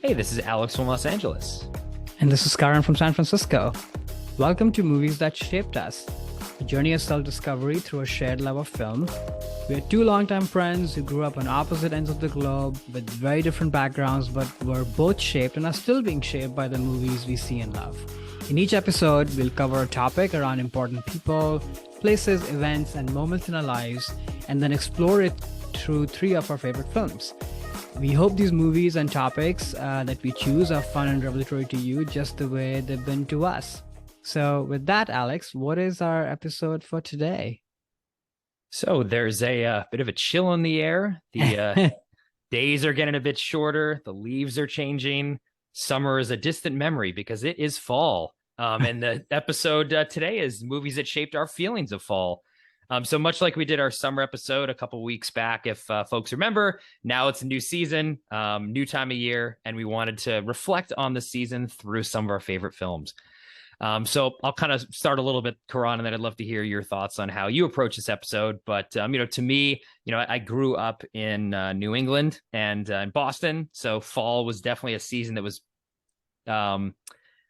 Hey, this is Alex from Los Angeles. And this is Karan from San Francisco. Welcome to Movies That Shaped Us, a journey of self-discovery through a shared love of film. We are two longtime friends who grew up on opposite ends of the globe with very different backgrounds, but were both shaped and are still being shaped by the movies we see and love. In each episode, we'll cover a topic around important people, places, events, and moments in our lives, and then explore it through three of our favorite films. We hope these movies and topics that we choose are fun and revelatory to you, just the way they've been to us. So with that, Alex, what is our episode for today? So there's a bit of a chill in the air. The days are getting a bit shorter. The leaves are changing. Summer is a distant memory because it is fall. And the episode today is movies that shaped our feelings of fall. So much like we did our summer episode a couple weeks back, if folks remember, now it's a new season, new time of year, and we wanted to reflect on the season through some of our favorite films. So I'll kind of start a little bit, Karan, and then I'd love to hear your thoughts on how you approach this episode. But, to me, I grew up in New England and in Boston. So fall was definitely a season that was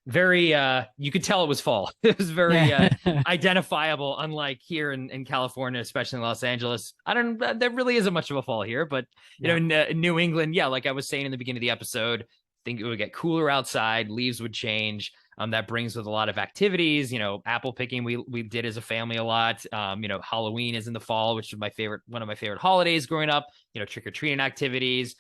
very you could tell it was fall. It was very identifiable, unlike here in California, especially in Los Angeles. There really isn't much of a fall here, but in New England, like I was saying in the beginning of the episode, I think it would get cooler outside, leaves would change. That brings with a lot of activities, apple picking we did as a family a lot. Halloween is in the fall, which is one of my favorite holidays growing up. Trick-or-treating activities.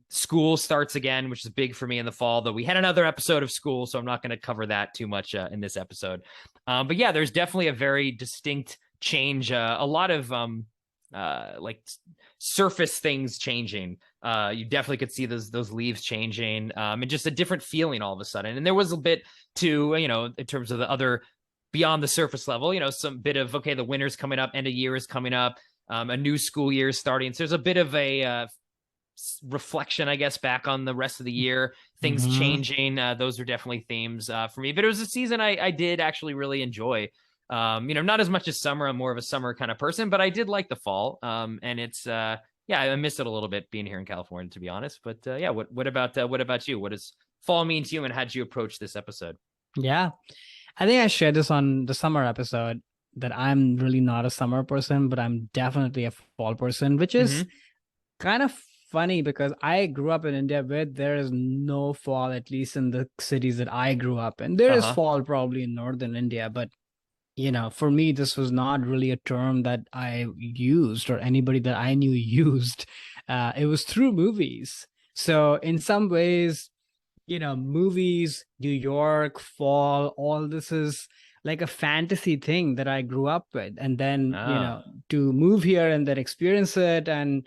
School starts again, which is big for me in the fall, though we had another episode of school, so I'm not going to cover that too much in this episode. But yeah, there's definitely a very distinct change, a lot of like surface things changing. You definitely could see those leaves changing, and just a different feeling all of a sudden. And there was a bit to, in terms of the other beyond the surface level, some bit of, okay, the winter's coming up, end of year is coming up, a new school year is starting. So there's a bit of a reflection, I guess, back on the rest of the year, things changing. Those are definitely themes for me. But it was a season I did actually really enjoy. Not as much as summer. I'm more of a summer kind of person, but I did like the fall. And it's I miss it a little bit being here in California, to be honest. But what about you? What does fall mean to you, and how did you approach this episode? Yeah, I think I shared this on the summer episode that I'm really not a summer person, but I'm definitely a fall person, which is kind of funny because I grew up in India where there is no fall, at least in the cities that I grew up in. There is fall probably in northern India, but for me, this was not really a term that I used or anybody that I knew used. It was through movies. So in some ways, movies, New York, fall, all this is like a fantasy thing that I grew up with. And then, to move here and then experience it and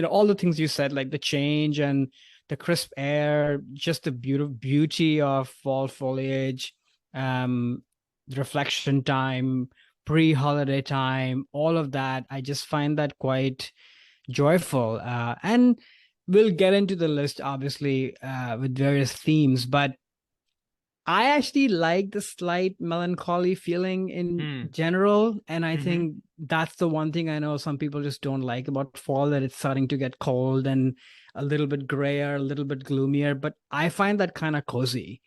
all the things you said, like the change and the crisp air, just the beauty of fall foliage, reflection time, pre-holiday time, all of that. I just find that quite joyful. And we'll get into the list, obviously, with various themes, but I actually like the slight melancholy feeling in general. And I think that's the one thing I know some people just don't like about fall, that it's starting to get cold and a little bit grayer, a little bit gloomier, but I find that kind of cozy.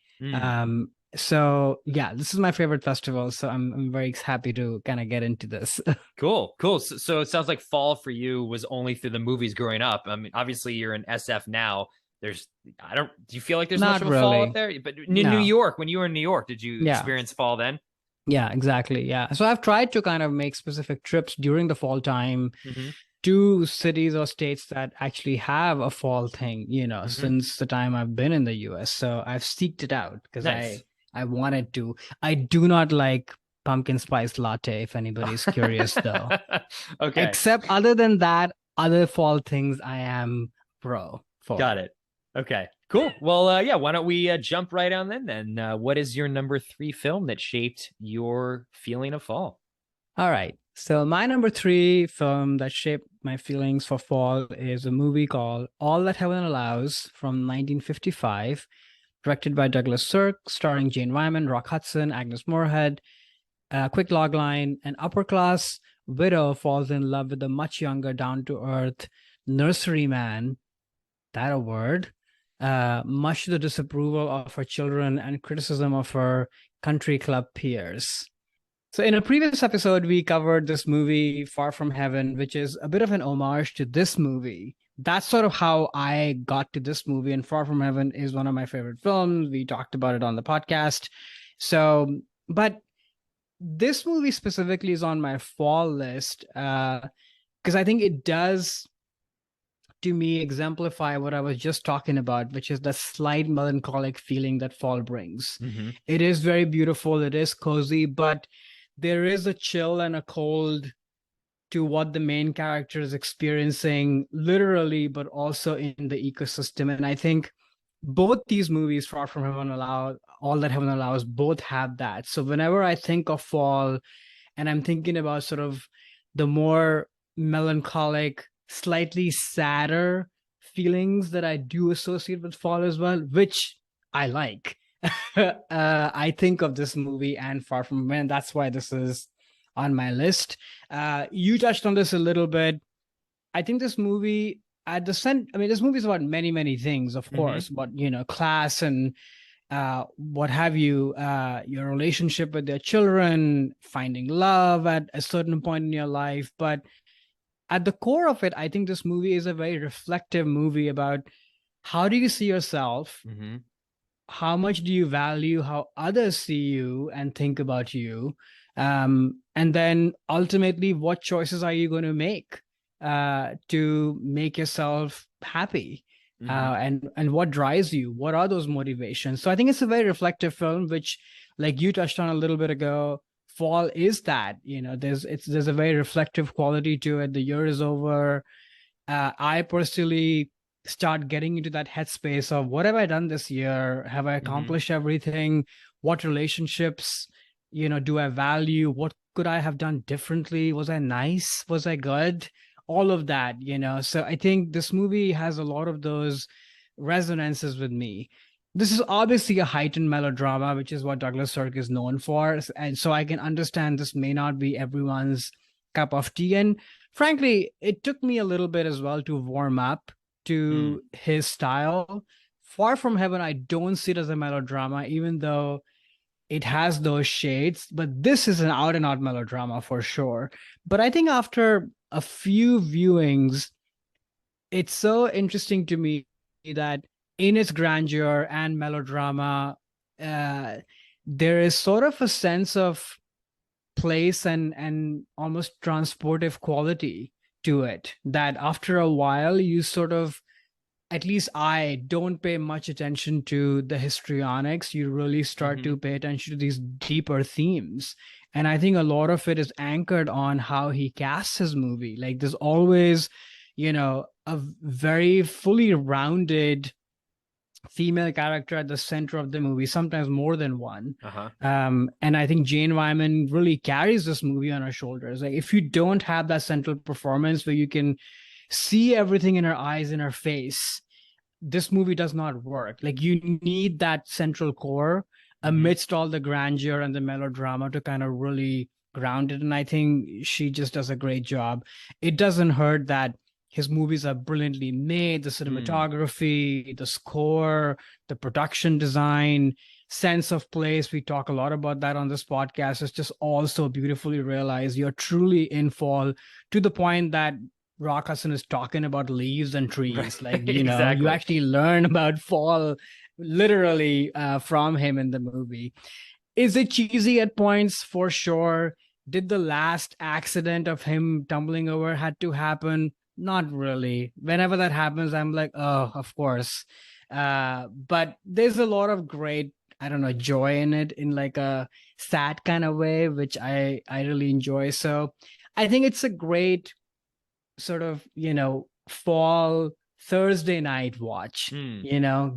So yeah, this is my favorite festival. So I'm very happy to kind of get into this. Cool. So it sounds like fall for you was only through the movies growing up. I mean, obviously you're in SF now. Do you feel like there's Not much of a really. fall up there? But in New York, when you were in New York, did you experience fall then? Yeah, exactly. Yeah. So I've tried to kind of make specific trips during the fall time to cities or states that actually have a fall thing, since the time I've been in the US. So I've seeked it out because I wanted to. I do not like pumpkin spice latte, if anybody's curious, though. Okay. Except other than that, other fall things I am pro for. Got it. Okay, cool. Well, why don't we jump right on then? What is your number 3 film that shaped your feeling of fall? All right. So my number 3 film that shaped my feelings for fall is a movie called All That Heaven Allows from 1955, directed by Douglas Sirk, starring Jane Wyman, Rock Hudson, Agnes Moorehead. Quick logline: an upper-class widow falls in love with a much younger, down-to-earth nurseryman. That a word? much to the disapproval of her children and criticism of her country club peers. So, in a previous episode, we covered this movie, Far From Heaven, which is a bit of an homage to this movie. That's sort of how I got to this movie. And Far From Heaven is one of my favorite films. We talked about it on the podcast. So, but this movie specifically is on my fall list because I think it does, to me, exemplify what I was just talking about, which is the slight melancholic feeling that fall brings. Mm-hmm. It is very beautiful. It is cozy, but there is a chill and a cold to what the main character is experiencing, literally, but also in the ecosystem. And I think both these movies, Far From Heaven, Allow, All That Heaven Allows, both have that. So whenever I think of fall, and I'm thinking about sort of the more melancholic, slightly sadder feelings that I do associate with fall as well, which I like. I think of this movie and Far From Heaven. That's why this is on my list. You touched on this a little bit. I think this movie at the center, I mean, this movie is about many, many things, of course, but class and what have you, your relationship with their children, finding love at a certain point in your life. But at the core of it, I think this movie is a very reflective movie about how do you see yourself? Mm-hmm. How much do you value how others see you and think about you? And then ultimately, what choices are you going to make to make yourself happy? And what drives you? What are those motivations? So I think it's a very reflective film, which, like you touched on a little bit ago, fall is that, there's a very reflective quality to it. The year is over. I personally start getting into that headspace of what have I done this year? Have I accomplished everything? What relationships, do I value? What could I have done differently? Was I nice? Was I good? All of that, So I think this movie has a lot of those resonances with me. This is obviously a heightened melodrama, which is what Douglas Sirk is known for. And so I can understand this may not be everyone's cup of tea. And frankly, it took me a little bit as well to warm up to his style. Far From Heaven, I don't see it as a melodrama, even though it has those shades, but this is an out and out melodrama for sure. But I think after a few viewings, it's so interesting to me that in its grandeur and melodrama, there is sort of a sense of place and almost transportive quality to it that after a while you sort of, at least I don't pay much attention to the histrionics. You really start to pay attention to these deeper themes. And I think a lot of it is anchored on how he casts his movie. Like there's always, a very fully rounded female character at the center of the movie, sometimes more than one. And I think Jane Wyman really carries this movie on her shoulders. Like if you don't have that central performance where you can see everything in her eyes, in her face, this movie does not work. Like you need that central core amidst all the grandeur and the melodrama to kind of really ground it. And I think she just does a great job. It doesn't hurt that his movies are brilliantly made. The cinematography, the score, the production design, sense of place. We talk a lot about that on this podcast. It's just all so beautifully realized. You're truly in fall to the point that Rock Hudson is talking about leaves and trees. Like, Exactly. you actually learn about fall literally from him in the movie. Is it cheesy at points? For sure. Did the last accident of him tumbling over had to happen? Not really. Whenever that happens, I'm like, oh, of course. But there's a lot of great, I don't know, joy in it in like a sad kind of way, which I really enjoy. So I think it's a great sort of, fall Thursday night watch.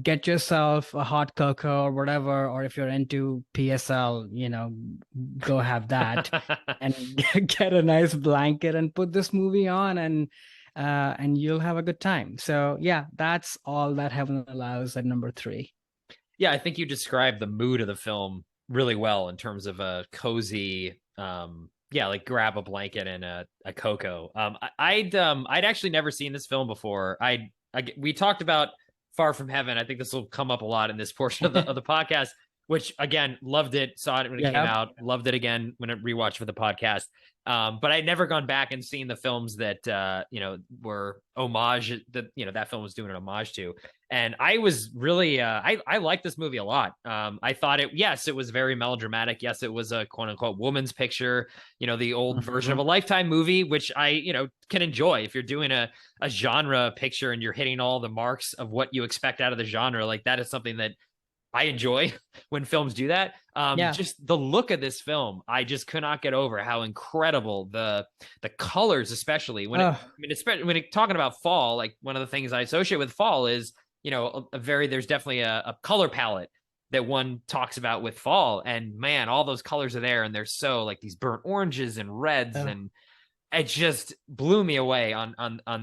Get yourself a hot cocoa or whatever, or if you're into PSL, go have that and get a nice blanket and put this movie on and you'll have a good time. So yeah, that's All That Heaven Allows at number 3. Yeah, I think you described the mood of the film really well in terms of a cozy, like grab a blanket and a cocoa. I'd actually never seen this film before. We talked about Far From Heaven. I think this will come up a lot in this portion of the podcast, which again, loved it, saw it when it came Yeah. out, loved it again when it rewatched for the podcast. But I'd never gone back and seen the films that were homage that that film was doing an homage to. And I was really I liked this movie a lot. I thought it was very melodramatic. Yes, it was a quote unquote woman's picture, the old version of a Lifetime movie, which I, can enjoy if you're doing a genre picture and you're hitting all the marks of what you expect out of the genre. Like that is something that I enjoy when films do that. Just the look of this film, I just could not get over how incredible the colors, especially when talking about fall. Like one of the things I associate with fall is there's definitely a color palette that one talks about with fall, and man, all those colors are there, and they're so like these burnt oranges and reds and it just blew me away on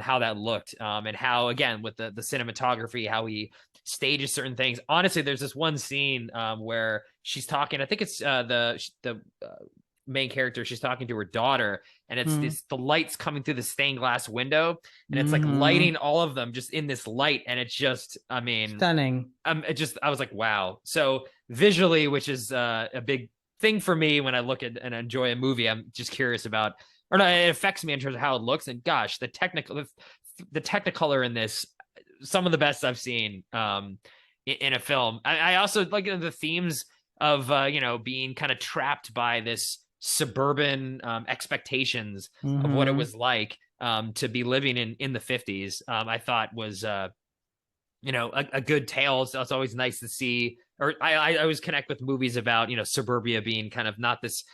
how that looked, and how again with the cinematography, how he stages certain things. Honestly, there's this one scene where she's talking. I think it's the main character. She's talking to her daughter, and it's the lights coming through the stained glass window, and it's like lighting all of them just in this light, and it's just, I mean, stunning. I was like, wow. So visually, which is a big thing for me when I look at and enjoy a movie, I'm just curious about. Or no, it affects me in terms of how it looks. And gosh, the Technicolor in this, some of the best I've seen in a film. I also like the themes of being kind of trapped by this suburban expectations of what it was like to be living in the 50s. I thought was a good tale. So it's always nice to see. Or I always connect with movies about suburbia being kind of not this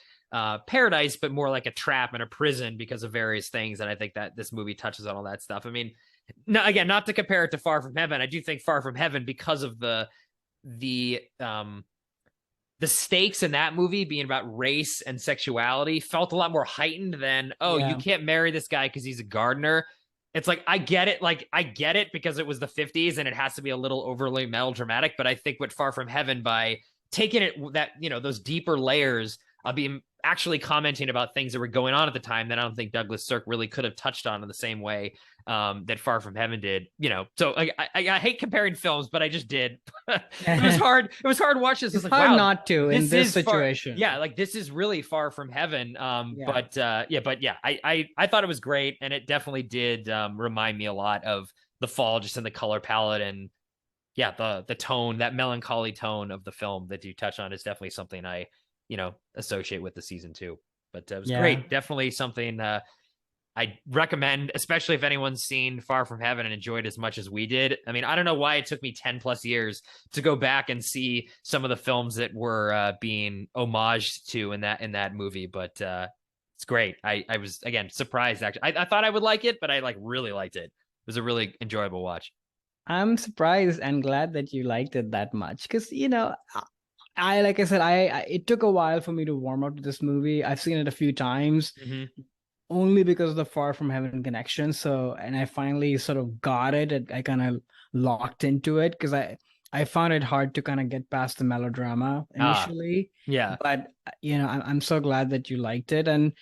paradise, but more like a trap and a prison because of various things. And I think that this movie touches on all that stuff. I mean, no, again, not to compare it to Far From Heaven. I do think Far From Heaven, because of the stakes in that movie being about race and sexuality, felt a lot more heightened than, you can't marry this guy because he's a gardener. It's like, I get it because it was the 50s and it has to be a little overly melodramatic. But I think what Far From Heaven, by taking it that, those deeper layers of being actually commenting about things that were going on at the time that I don't think Douglas Sirk really could have touched on in the same way that Far From Heaven did. So I hate comparing films, but I just did. It was hard. It was hard to watch this. It's like, hard wow, not to in this situation. like this is really Far From Heaven. But I thought it was great, and it definitely did remind me a lot of the fall, just in the color palette and the tone, that melancholy tone of the film that you touch on is definitely something I associate with the season 2. But it was great. Definitely something I recommend, especially if anyone's seen Far From Heaven and enjoyed as much as we did. I mean, I don't know why it took me 10 plus years to go back and see some of the films that were being homaged to in that movie, but it's great. I was, again, surprised, actually. I thought I would like it, but I really liked it. It was a really enjoyable watch. I'm surprised and glad that you liked it that much, because like I said, it took a while for me to warm up to this movie. I've seen it a few times, only because of the Far From Heaven connection. So, and I finally sort of got it. I kind of locked into it because I found it hard to kind of get past the melodrama initially. But I'm so glad that you liked it. And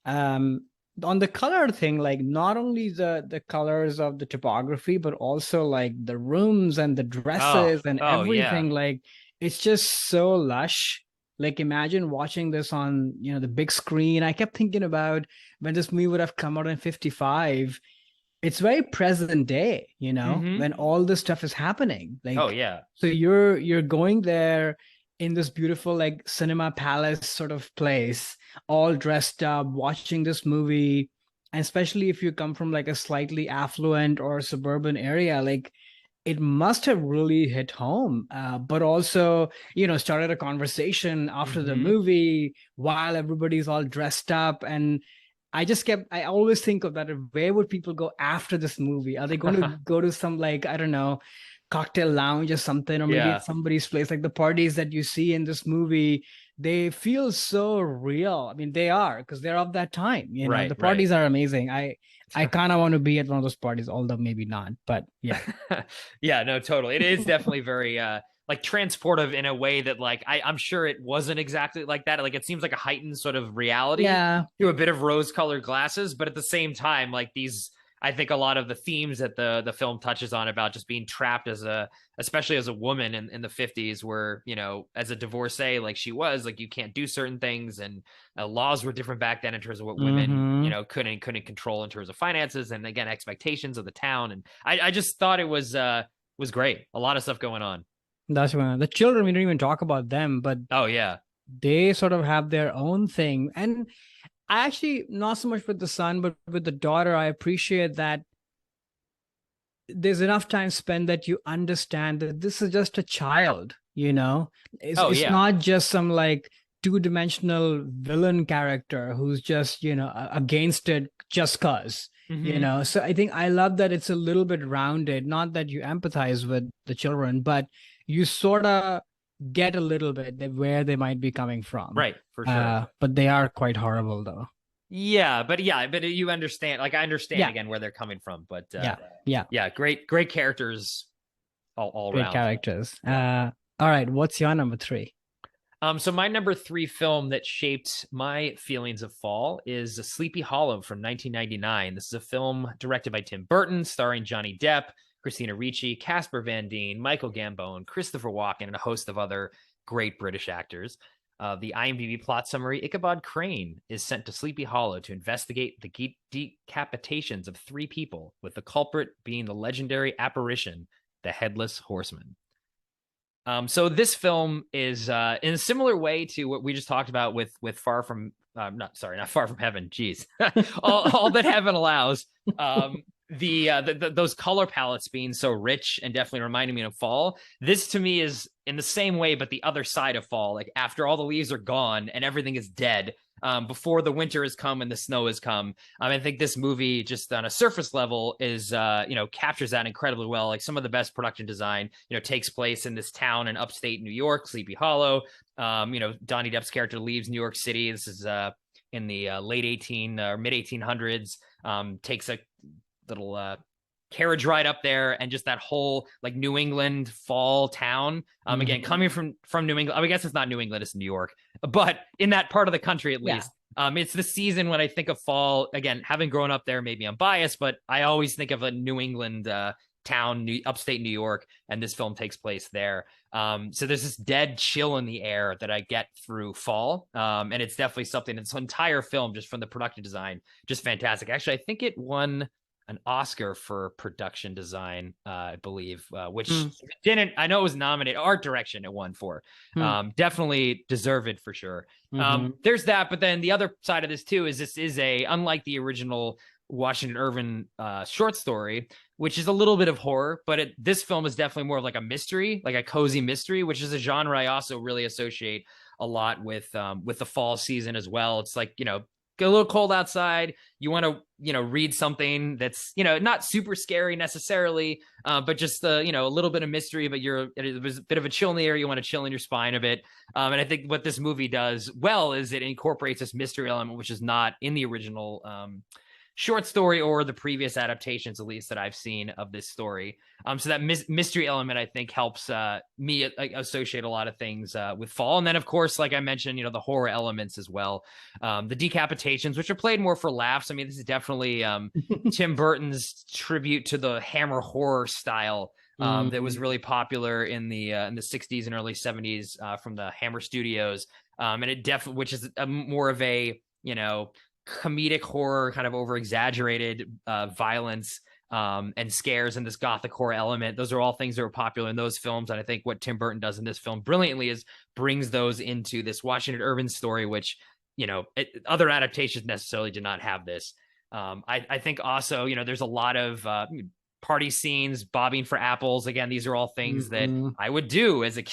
on the color thing, like not only the colors of the topography, but also like the rooms and the dresses and everything. Like, it's just so lush. Like, imagine watching this on, the big screen. I kept thinking about when this movie would have come out in 55. It's very present day, when all this stuff is happening. Like, so you're going there in this beautiful, like, cinema palace sort of place, all dressed up, watching this movie. And especially if you come from like a slightly affluent or suburban area, like, it must have really hit home, but also, started a conversation after the movie while everybody's all dressed up. And I always think of that. Where would people go after this movie? Are they going to go to some, like, I don't know, cocktail lounge or something, or maybe at somebody's place? Like the parties that you see in this movie, they feel so real. I mean, they are, because they're of that time. The parties are amazing. I kind of want to be at one of those parties, although maybe not, but yeah. Yeah, no, totally. It is definitely very like transportive in a way that, like, I'm sure it wasn't exactly like that. Like, it seems like a heightened sort of reality to a bit of rose-colored glasses, but at the same time, like, these I think a lot of the themes that the film touches on about just being trapped as especially as a woman in the 50s, where, as a divorcee, like she was, like you can't do certain things, and laws were different back then in terms of what women, Mm-hmm. couldn't control in terms of finances, and again, expectations of the town. And I just thought it was great. A lot of stuff going on. That's when the children, we don't even talk about them, but Oh yeah. they sort of have their own thing. And I actually, not so much with the son, but with the daughter, I appreciate that there's enough time spent that you understand that this is just a child, you know? It's Oh it's yeah. not just some like two-dimensional villain character who's just, against it just cause, Hmm. So I think I love that it's a little bit rounded, not that you empathize with the children, but you sort of get a little bit where they might be coming from. Right, for sure. But they are quite horrible though. Yeah, but you understand, like I understand Yeah, again where they're coming from, but yeah, yeah. yeah, great characters all Great around. characters. Yeah. All right, what's your number three? So my number three film that shaped my feelings of fall is Sleepy Hollow from 1999. This is a film directed by Tim Burton, starring Johnny Depp, Christina Ricci, Casper Van Dien, Michael Gambon, Christopher Walken, and a host of other great British actors. The IMDb plot summary: Ichabod Crane is sent to Sleepy Hollow to investigate the decapitations of three people, with the culprit being the legendary apparition, the Headless Horseman. So this film is in a similar way to what we just talked about with Far From not Far From Heaven. Jeez, all that heaven allows. Those color palettes being so rich and definitely reminding me of fall. This to me is in the same way, but the other side of fall. Like after all the leaves are gone and everything is dead, before the winter has come and the snow has come. I think this movie, just on a surface level, is captures that incredibly well. Like some of the best production design, takes place in this town in upstate New York, Sleepy Hollow. Donnie Depp's character leaves New York City. This is in the late 18 or mid 1800s. Takes a little carriage ride up there, and just that whole like New England fall town. Again, coming from New England, I guess it's not New England, it's New York, but in that part of the country at Yeah. least. It's the season when I think of fall. Again, having grown up there, maybe I'm biased, but I always think of a New England town, upstate New York, and this film takes place there. So there's this dead chill in the air that I get through fall, and it's definitely something. This entire film, just from the production design, just fantastic. Actually, I think it won an Oscar for production design, I believe, which didn't. I know it was nominated. Art direction it won for. Definitely deserved for sure. There's that, but then the other side of this too is this is unlike the original Washington Irving short story, which is a little bit of horror, but this film is definitely more of like a mystery, like a cozy mystery, which is a genre I also really associate a lot with the fall season as well. It's like, get a little cold outside, you want to read something that's not super scary necessarily, but just a little bit of mystery, but there's a bit of a chill in the air, you want to chill in your spine a bit. And I think what this movie does well is it incorporates this mystery element, which is not in the original short story or the previous adaptations, at least that I've seen of this story. So that mystery element, I think, helps me associate a lot of things with fall. And then, of course, like I mentioned, the horror elements as well. The decapitations, which are played more for laughs. I mean, this is definitely Tim Burton's tribute to the Hammer horror style that was really popular in the 60s and early 70s from the Hammer Studios. And it definitely, which is more of a, comedic horror, kind of over exaggerated violence and scares, and this gothic horror element. Those are all things that were popular in those films. And I think what Tim Burton does in this film brilliantly is brings those into this Washington Irving story, which, other adaptations necessarily did not have this. I think also, there's a lot of party scenes, bobbing for apples. Again, these are all things that I would do as a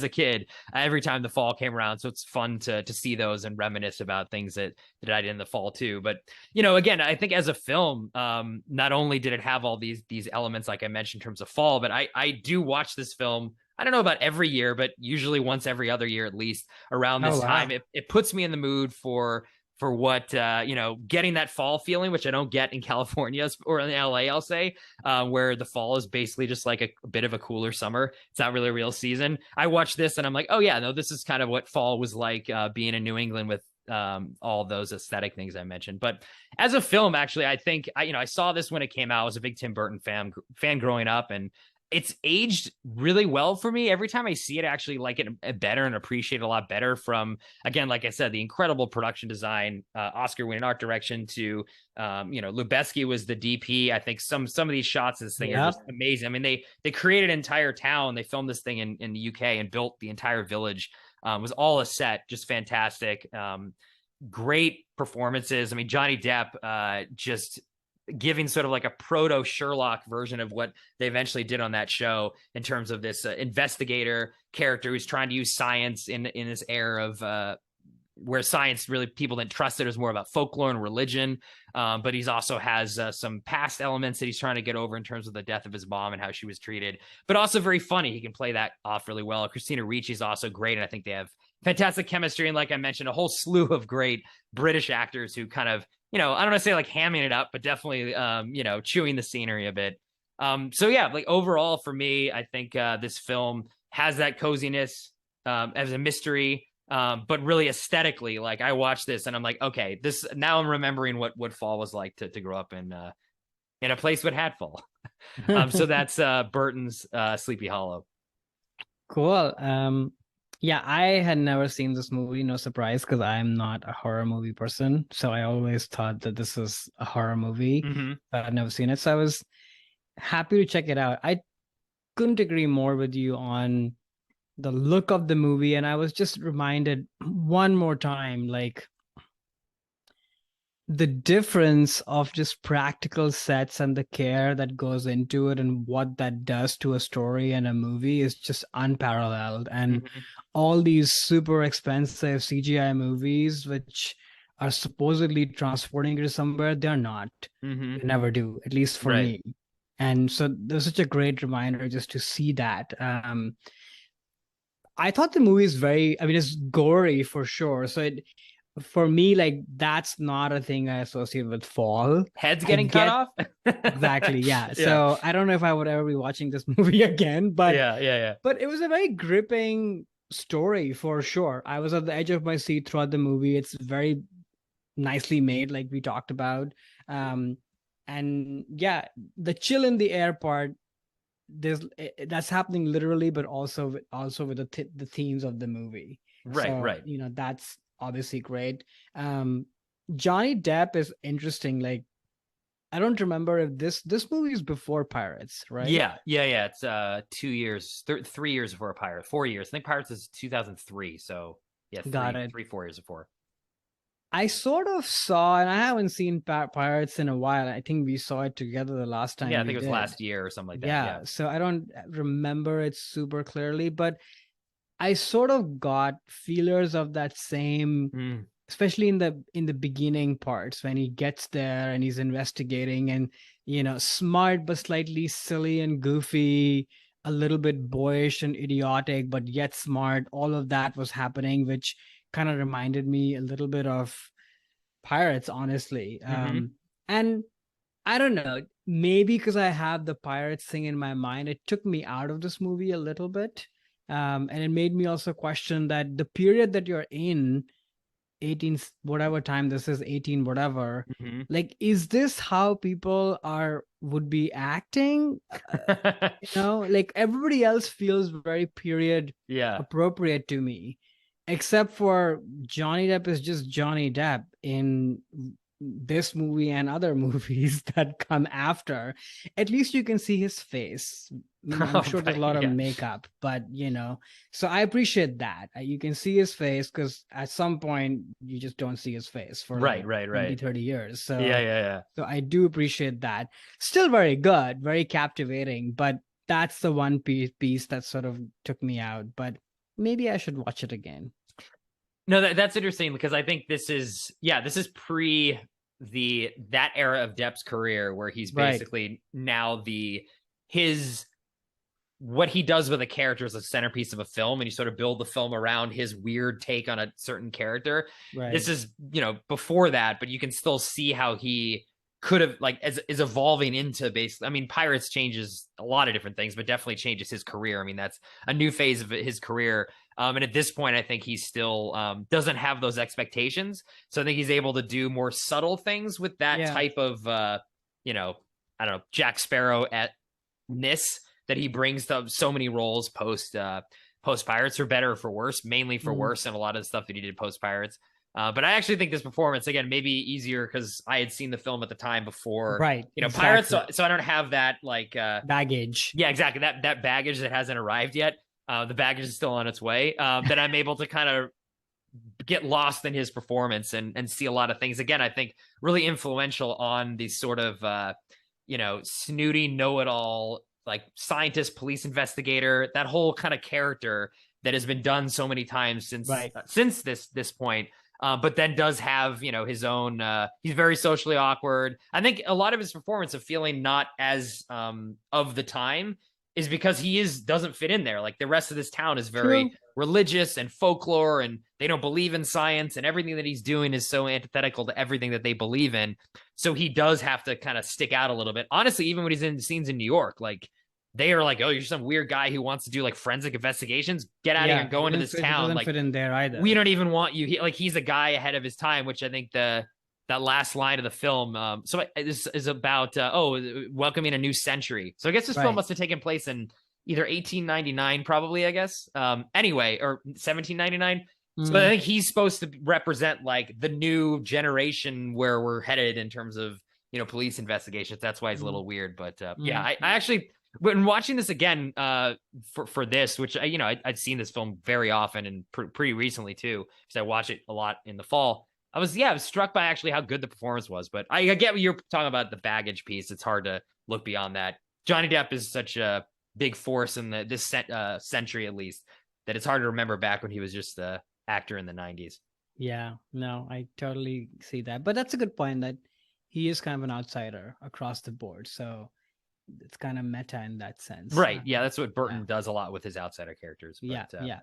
kid every time the fall came around. So it's fun to see those and reminisce about things that I did in the fall too. But again, I think as a film, not only did it have all these elements like I mentioned in terms of fall, but I do watch this film. I don't know about every year, but usually once every other year at least around this time. It puts me in the mood for what getting that fall feeling, which I don't get in California or in LA, I'll say, where the fall is basically just like a bit of a cooler summer. It's not really a real season. I watch this and I'm like, oh yeah, no, this is kind of what fall was like being in New England with all those aesthetic things I mentioned. But as a film, actually, I think I saw this when it came out. I was a big Tim Burton fan growing up, and it's aged really well for me. Every time I see it, I actually like it better and appreciate it a lot better. From, again, like I said, the incredible production design, Oscar-winning art direction to, Lubeski was the DP. I think some of these shots of this thing are just amazing. I mean, they created an entire town. They filmed this thing in the UK and built the entire village. Was all a set, just fantastic. Great performances. I mean, Johnny Depp just giving sort of like a proto Sherlock version of what they eventually did on that show in terms of this investigator character who's trying to use science in this era of where science really people didn't trust it. It was more about folklore and religion. But he's also has some past elements that he's trying to get over in terms of the death of his mom and how she was treated, but also very funny. He can play that off really well. Christina Ricci's also great. And I think they have fantastic chemistry. And like I mentioned, a whole slew of great British actors who kind of, I don't want to say like hamming it up, but definitely, chewing the scenery a bit. So yeah, like overall for me, I think this film has that coziness as a mystery, but really aesthetically, like I watched this and I'm like, okay, now I'm remembering what fall was like to grow up in a place with Hatfall. So that's Burton's Sleepy Hollow. Cool. Yeah, I had never seen this movie, no surprise, because I'm not a horror movie person. So I always thought that this was a horror movie, but I'd never seen it. So I was happy to check it out. I couldn't agree more with you on the look of the movie. And I was just reminded one more time, like the difference of just practical sets and the care that goes into it and what that does to a story and a movie is just unparalleled. And all these super expensive CGI movies, which are supposedly transporting you to somewhere, they're not. They never do, at least for me. And so there's such a great reminder just to see that. I thought the movie is it's gory for sure. So for me, like that's not a thing I associate with fall. Heads getting cut off. Exactly. Yeah. So I don't know if I would ever be watching this movie again, but yeah. But it was a very gripping story for sure. I was at the edge of my seat throughout the movie. It's very nicely made, like we talked about. And yeah, the chill in the air part, that's happening literally, but also with the themes of the movie. Right. That's obviously great. Johnny Depp is interesting. Like, I don't remember if this movie is before Pirates, right? Yeah. It's 2 years, 3 years before Pirates, 4 years. I think Pirates is 2003. So yeah, Got it. 4 years before. I sort of saw, and I haven't seen Pirates in a while. I think we saw it together the last time. Yeah, I think it was last year or something like that. Yeah. So I don't remember it super clearly, but I sort of got feelers of that same, especially in the beginning parts when he gets there and he's investigating and, smart but slightly silly and goofy, a little bit boyish and idiotic, but yet smart. All of that was happening, which kind of reminded me a little bit of Pirates, honestly. And I don't know, maybe because I have the Pirates thing in my mind, it took me out of this movie a little bit. And it made me also question that the period that you're in, 18, whatever time this is, 18, whatever, like, is this how people would be acting? Like everybody else feels very period appropriate to me, except for Johnny Depp is just Johnny Depp in this movie and other movies that come after. At least you can see his face. I'm sure there's a lot of makeup, but so I appreciate that. You can see his face because at some point you just don't see his face for 20, 30 years. So yeah. So I do appreciate that. Still very good, very captivating, but that's the one piece that sort of took me out. But maybe I should watch it again. No, that's interesting because I think this is pre that era of Depp's career where he's basically now what he does with a character is a centerpiece of a film, and you sort of build the film around his weird take on a certain character. This is, before that, but you can still see how he could have like as is evolving into basically. I mean, Pirates changes a lot of different things, but definitely changes his career. I mean, that's a new phase of his career. And at this point, I think he still doesn't have those expectations. So I think he's able to do more subtle things with that Yeah. type of, you know, I don't know, Jack Sparrow at ness that he brings to so many roles post Pirates, for better or for worse, mainly for worse, and a lot of the stuff that he did post Pirates. But I actually think this performance, again, maybe easier because I had seen the film at the time before, Right. you know, Exactly. Pirates. So I don't have that like baggage. Yeah, exactly. That baggage that hasn't arrived yet. The baggage is still on its way. That I'm able to kind of get lost in his performance and see a lot of things. Again, I think really influential on these sort of you know, snooty know-it-all, like scientist, police investigator, that whole kind of character that has been done so many times since this point. But then does have, you know, his own. He's very socially awkward. I think a lot of his performance of feeling not as of the time is because he doesn't fit in there. Like the rest of this town is very religious and folklore, and they don't believe in science, and everything that he's doing is so antithetical to everything that they believe in. So he does have to kind of stick out a little bit. Honestly, even when he's in scenes in New York, like they are like, "Oh, you're some weird guy who wants to do like forensic investigations. Get out of here and go into this town." Doesn't like fit in there either. We don't even want you. He's a guy ahead of his time, which I think that last line of the film. So this is about welcoming a new century. So I guess this film must have taken place in either 1899, probably. I guess. Anyway, or 1799. So I think he's supposed to represent like the new generation where we're headed in terms of, you know, police investigations. That's why it's a little weird. But yeah, I actually, when watching this again for this, which you know, I'd seen this film very often and pretty recently too, because I watch it a lot in the fall. I was struck by actually how good the performance was. But I get what you're talking about, the baggage piece. It's hard to look beyond that. Johnny Depp is such a big force in this century, at least, that it's hard to remember back when he was just the actor in the 90s. Yeah, no, I totally see that. But that's a good point, that he is kind of an outsider across the board. So it's kind of meta in that sense. Right. Yeah, that's what Burton does a lot with his outsider characters. But, yeah.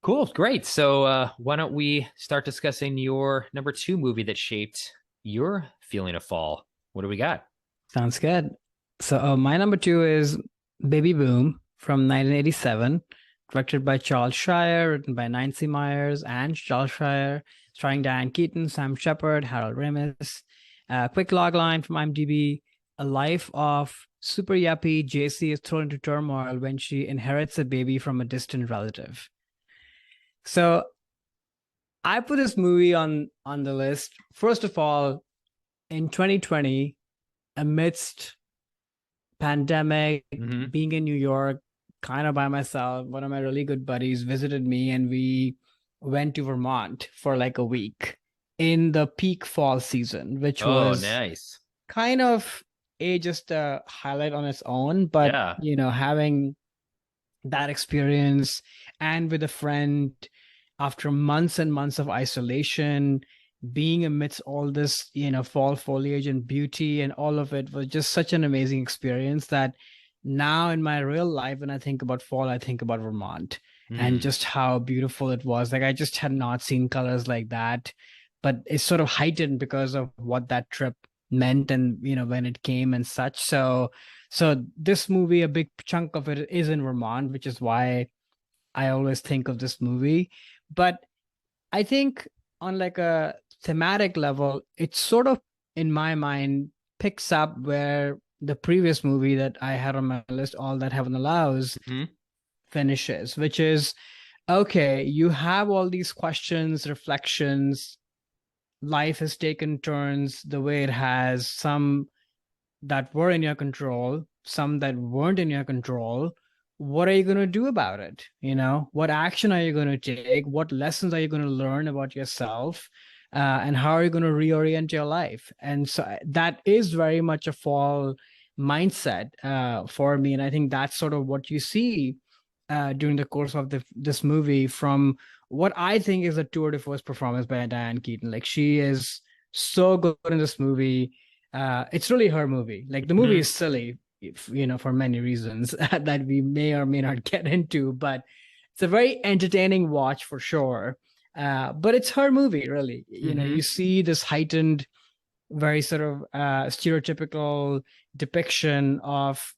Cool. Great. So why don't we start discussing your number 2 movie that shaped your feeling of fall? What do we got? Sounds good. So my number 2 is Baby Boom from 1987, directed by Charles Schreier, written by Nancy Myers and Charles Schreier, starring Diane Keaton, Sam Shepard, Harold Ramis. Quick logline from IMDb: a life of super yuppie JC is thrown into turmoil when she inherits a baby from a distant relative. So I put this movie on the list, first of all, in 2020, amidst pandemic, being in New York, kind of by myself. One of my really good buddies visited me, and we went to Vermont for like a week in the peak fall season, which was nice. Kind of just a highlight on its own. But you know, having that experience and with a friend after months and months of isolation, being amidst all this, you know, fall foliage and beauty and all of it, was just such an amazing experience that now in my real life, when I think about fall, I think about Vermont and just how beautiful it was. Like I just had not seen colors like that, but it's sort of heightened because of what that trip meant and, you know, when it came and such. So this movie, a big chunk of it is in Vermont, which is why I always think of this movie. But I think on like a thematic level, it sort of, in my mind, picks up where the previous movie that I had on my list, All That Heaven Allows, finishes, which is, okay, you have all these questions, reflections, life has taken turns the way it has, some that were in your control, some that weren't in your control. What are you going to do about it? You know, what action are you going to take? What lessons are you going to learn about yourself? And how are you going to reorient your life? And so that is very much a fall mindset for me. And I think that's sort of what you see during the course of this movie, from what I think is a tour de force performance by Diane Keaton. Like, she is so good in this movie. It's really her movie. Like, the movie is silly, you know, for many reasons that we may or may not get into, but it's a very entertaining watch for sure. But it's her movie, really. You know, you see this heightened very sort of stereotypical depiction of,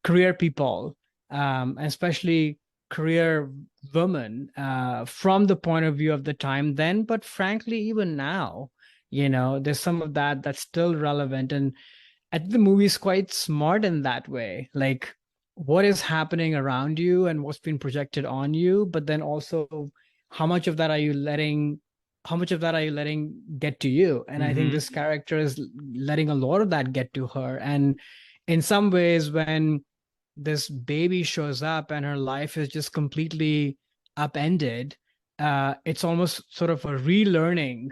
career people, especially career women, from the point of view of the time then, but frankly, even now, there's some of that that's still relevant. And I think the movie is quite smart in that way. Like, what is happening around you and what's been projected on you, but then also how much of that are you letting how much of that are you letting get to you? And I think Mm-hmm. this character is letting a lot of that get to her. And in some ways, when this baby shows up and her life is just completely upended, it's almost sort of a relearning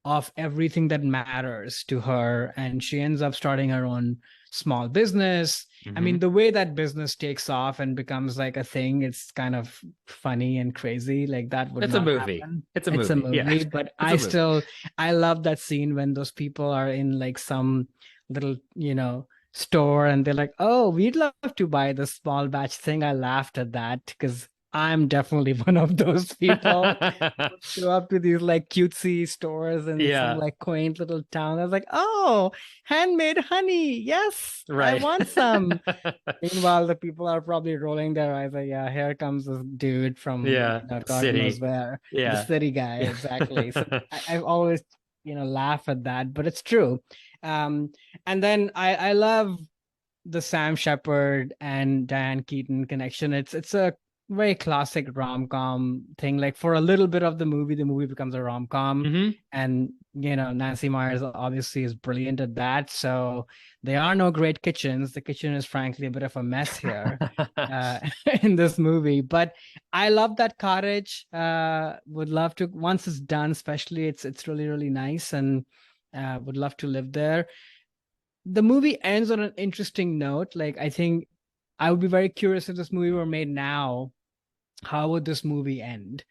of everything that matters to her. And she ends up starting her own small business. I Mm-hmm. mean, the way that business takes off and becomes like a thing, it's kind of funny and crazy. Like, that would It's a not movie. happen. It's a It's a movie. Yeah. movie, but It's a movie. I love that scene when those people are in like some little, store, and they're like, "Oh, we'd love to buy the small batch thing." I laughed at that because I'm definitely one of those people who would show up to these like cutesy stores in some Yeah. like quaint little town. I was like, "Oh, handmade honey. Yes, I Right. want some." Meanwhile, the people are probably rolling their eyes like, "Yeah, here comes this dude from, Yeah. God knows City. where." The Yeah. city guy, exactly. So I've always, laugh at that, but it's true. Um, and then I love the Sam Shepard and Diane Keaton connection. It's a very classic rom-com thing. Like, for a little bit of the movie becomes a rom-com. Mm-hmm. And Nancy Myers obviously is brilliant at that. So there are no great kitchens. The kitchen is frankly a bit of a mess here, uh, in this movie. But I love that cottage. Would love to, once it's done, especially, it's really, really nice, and would love to live there. The movie ends on an interesting note. Like, I think I would be very curious if this movie were made now, how would this movie end?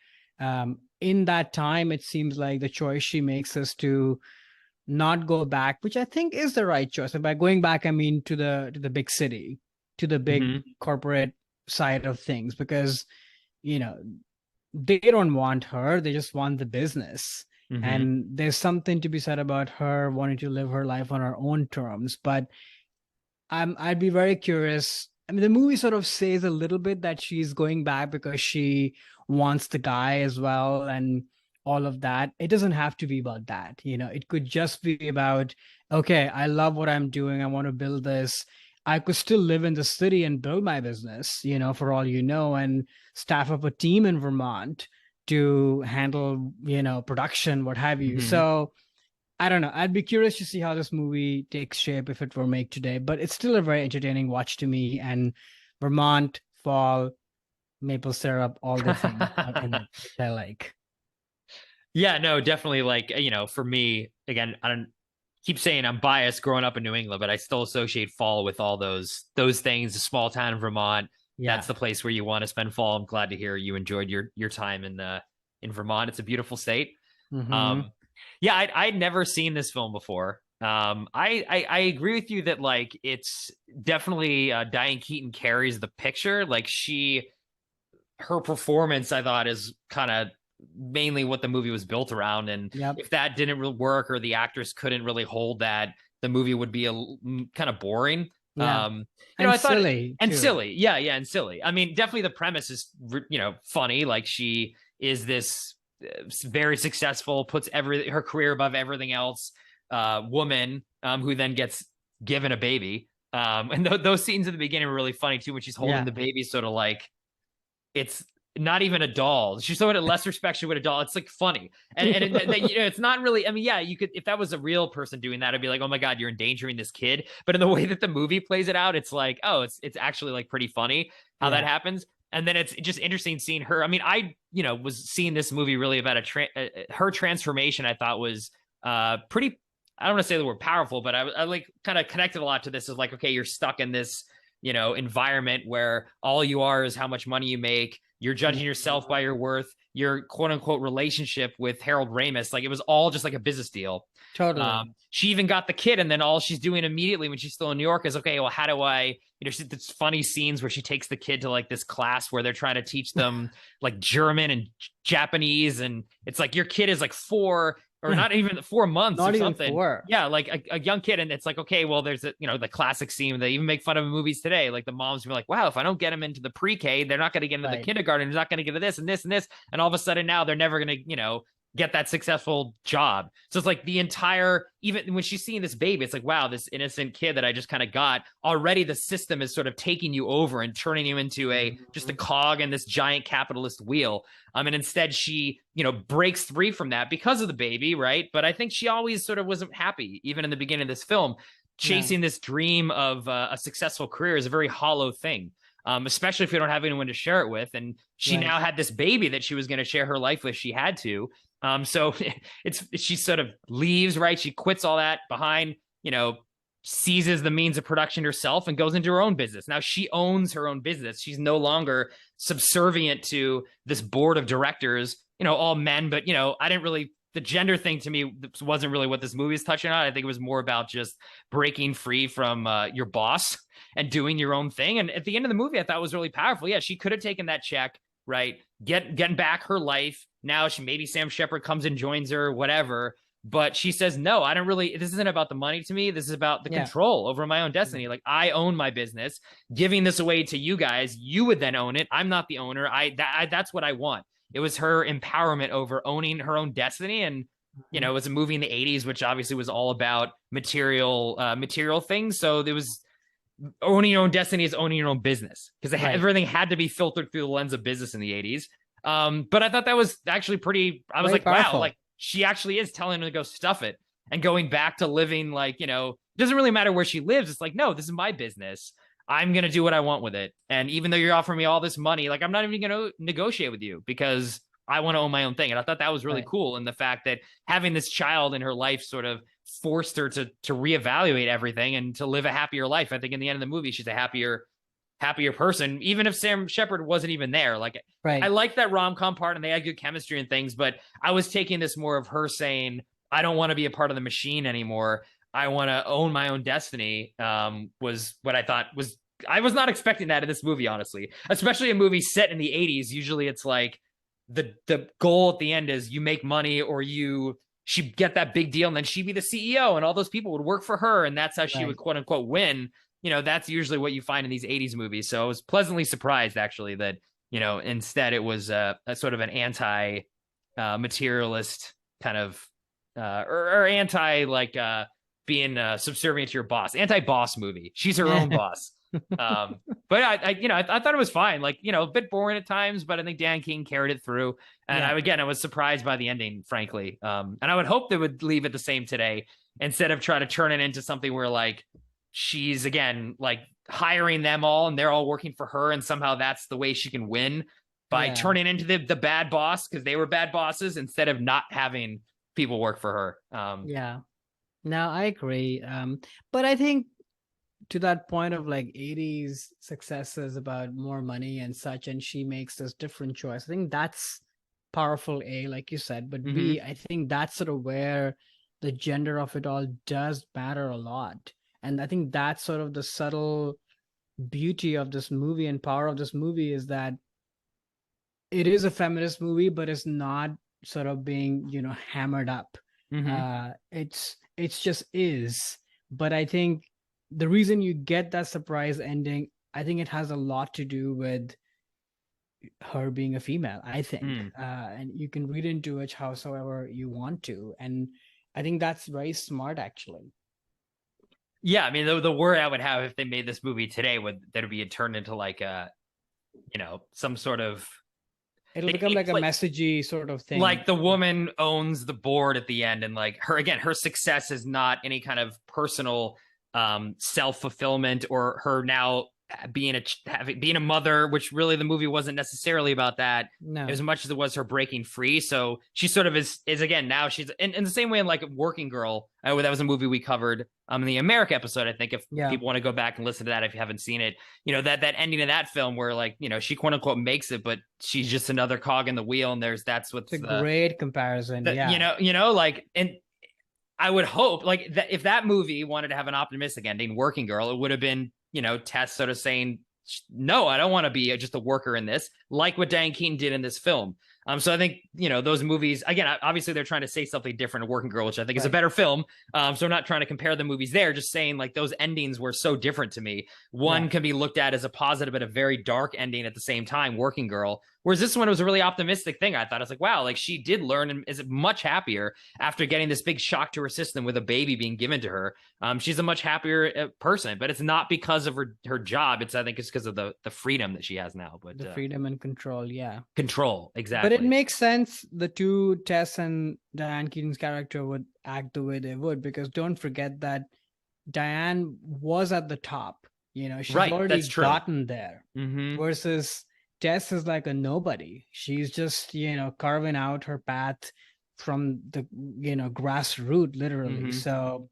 In that time, it seems like the choice she makes is to not go back, which I think is the right choice. And by going back, I mean to the big city, to the big Mm-hmm. corporate side of things, because you know they don't want her, they just want the business. Mm-hmm. And there's something to be said about her wanting to live her life on her own terms. But I'd be very curious. I mean, the movie sort of says a little bit that she's going back because she wants the guy as well, and all of that. It doesn't have to be about that. It could just be about, okay, I love what I'm doing. I want to build this. I could still live in the city and build my business, for all and staff up a team in Vermont to handle, production, what have you. Mm-hmm. So I don't know. I'd be curious to see how this movie takes shape if it were made today, but it's still a very entertaining watch to me. And Vermont, fall, maple syrup, all the things are in it, which I like. Yeah, no, definitely. Like, for me, again, I don't keep saying I'm biased growing up in New England, but I still associate fall with all those things. A small town in Vermont, that's Yeah. the place where you want to spend fall. I'm glad to hear you enjoyed your time in Vermont. It's a beautiful state. Hmm. Um, yeah, I'd never seen this film before. I agree with you that like it's definitely Diane Keaton carries the picture. Like her performance, I thought, is kind of mainly what the movie was built around. And Yep. if that didn't really work or the actress couldn't really hold that, the movie would be kind of boring. Yeah. You know, And I thought silly and too. silly, yeah, and silly. I mean, definitely the premise is funny. Like she is this very successful, puts her career above everything else, woman who then gets given a baby. And those scenes at the beginning were really funny too when she's holding Yeah. the baby, sort of like it's not even a doll. She showed it less respect she would a doll. It's like funny, it's not really. I mean, yeah, you could if that was a real person doing that, I'd be like, oh my god, you're endangering this kid. But in the way that the movie plays it out, it's like, oh, it's actually like pretty funny how that Yeah. happens. And then it's just interesting seeing her. I mean, I was seeing this movie really about her transformation. I thought was pretty. I don't want to say the word powerful, but I like kind of connected a lot to this. Is like, okay, you're stuck in this environment where all you are is how much money you make. You're judging yourself by your worth. Your quote unquote relationship with Harold Ramis, like it was all just like a business deal. Totally. She even got the kid, and then all she's doing immediately when she's still in New York is, okay, well, how do I, there's funny scenes where she takes the kid to like this class where they're trying to teach them like German and Japanese, and it's like your kid is like 4, or not even 4 months or Not even something. 4. Yeah, like a young kid, and it's like, okay, well, there's a, the classic scene they even make fun of in movies today. Like the moms were like, wow, if I don't get him into the pre-K, they're not going to get into the Right. kindergarten. They're not going to get to this and this and this, and all of a sudden now they're never going to, get that successful job. So it's like the entire, even when she's seeing this baby, it's like, wow, this innocent kid that I just kind of got, already the system is sort of taking you over and turning you into just a cog in this giant capitalist wheel. And instead she, breaks free from that because of the baby, right? But I think she always sort of wasn't happy, even in the beginning of this film. Chasing this dream of a successful career is a very hollow thing. Especially if you don't have anyone to share it with. And she now had this baby that she was going to share her life with. She had to. So she sort of leaves, right? She quits all that behind, seizes the means of production herself and goes into her own business. Now she owns her own business. She's no longer subservient to this board of directors, all men. But, I didn't really, the gender thing to me wasn't really what this movie is touching on. I think it was more about just breaking free from your boss and doing your own thing. And at the end of the movie, I thought it was really powerful. Yeah, she could have taken that check, right? Getting back her life. Now maybe Sam Shepard comes and joins her, whatever. But she says, no, I don't really, this isn't about the money to me. This is about the control over my own destiny. Like, I own my business. Giving this away to you guys, you would then own it. I'm not the owner. That's what I want. It was her empowerment over owning her own destiny. And, it was a movie in the 80s, which obviously was all about material things. So there was owning your own destiny is owning your own business, because everything had to be filtered through the lens of business in the 80s. But I thought that was actually pretty, I was like, powerful. Wow, like she actually is telling her to go stuff it and going back to living like, it doesn't really matter where she lives. It's like, no, this is my business. I'm going to do what I want with it. And even though you're offering me all this money, like I'm not even going to negotiate with you because I want to own my own thing. And I thought that was really cool. And the fact that having this child in her life sort of forced her to reevaluate everything and to live a happier life. I think in the end of the movie, she's a happier person, even if Sam Shepard wasn't even there. Like, I like that rom-com part and they had good chemistry and things, but I was taking this more of her saying, I don't want to be a part of the machine anymore. I want to own my own destiny. Was what I thought was, I was not expecting that in this movie, honestly, especially a movie set in the 80s. Usually it's like the goal at the end is you make money or she'd get that big deal and then she'd be the CEO and all those people would work for her. And that's how she would quote unquote win. That's usually what you find in these 80s movies. So I was pleasantly surprised actually that, instead it was a sort of an anti materialist kind of, or anti like being subservient to your boss, anti-boss movie. She's her own boss. But I thought it was fine. Like, a bit boring at times, but I think Dan King carried it through. And I was surprised by the ending, frankly. And I would hope they would leave it the same today instead of try to turn it into something where like she's again like hiring them all and they're all working for her, and somehow that's the way she can win by turning into the bad boss because they were bad bosses instead of not having people work for her. No, I agree. But I think to that point of like 80s successes about more money and such, and she makes this different choice. I think that's powerful, A, like you said, but B, I think that's sort of where the gender of it all does matter a lot. And I think that's sort of the subtle beauty of this movie and power of this movie is that it is a feminist movie, but it's not sort of being, hammered up. It's just is. But I think the reason you get that surprise ending, I think it has a lot to do with her being a female, I think. And you can read into it howsoever you want to. And I think that's very smart, actually. Yeah, I mean, the worry I would have if they made this movie today would that it be turned into like a, some sort of. It'll become like a messagey sort of thing. Like the woman owns the board at the end, and like her success is not any kind of personal self-fulfillment or her now being a mother, which really the movie wasn't necessarily about that. No. As much as it was her breaking free. So she sort of is again, now she's in the same way in like Working Girl. That was a movie we covered in the America episode. I think if people want to go back and listen to that, if you haven't seen it, that ending of that film where like, she quote unquote makes it, but she's just another cog in the wheel. And that's what's a great comparison. Like, and I would hope like that if that movie wanted to have an optimistic ending, Working Girl, it would have been, Tess sort of saying, no, I don't want to be just a worker in this, like what Diane Keaton did in this film. So I think, those movies, again, obviously they're trying to say something different to Working Girl, which I think is a Right. better film. So I'm not trying to compare the movies there, just saying like those endings were so different to me. Yeah. One can be looked at as a positive but a very dark ending at the same time, Working Girl. Whereas this one was a really optimistic thing. I thought, it's like, wow, like she did learn and is much happier after getting this big shock to her system with a baby being given to her. She's a much happier person, but it's not because of her job. I think it's because of the freedom that she has now. But The freedom and control. Yeah. control, But it exactly. makes sense the two, Tess and Diane Keaton's character, would act the way they would, because don't forget that Diane was at the top. She's Right, already that's true. gotten there. Mm-hmm. Versus Tess is like a nobody. She's just, carving out her path from the, grassroots, literally. Mm-hmm. So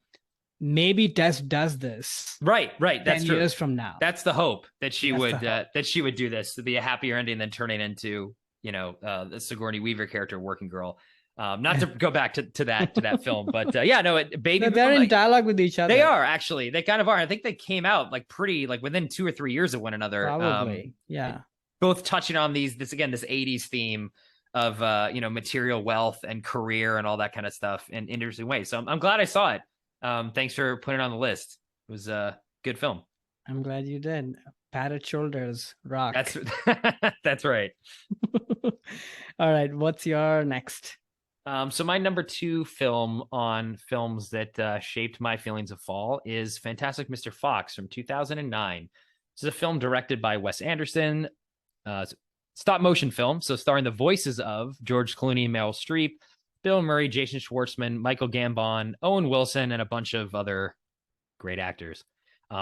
maybe Tess does this Right. That's 10 true. years from now. That's the hope that she That's would the hope. that she would do this to be a happier ending than turning into the Sigourney Weaver character, Working Girl. Not to go back to that film, but yeah, no, Baby No, they're Boom. in dialogue with each other. They are actually. They kind of are. I think they came out like pretty like within 2 or 3 years of one another. Probably. Yeah. Both touching on this 80s theme of material wealth and career and all that kind of stuff in interesting ways. So I'm glad I saw it. Thanks for putting it on the list. It was a good film. I'm glad you did. Padded shoulders, rock. That's right. All right, what's your next? So my number 2 film on films that shaped my feelings of fall is Fantastic Mr. Fox from 2009. This is a film directed by Wes Anderson, stop motion film, so starring the voices of George Clooney, Meryl Streep, Bill Murray, Jason Schwartzman, Michael Gambon, Owen Wilson, and a bunch of other great actors.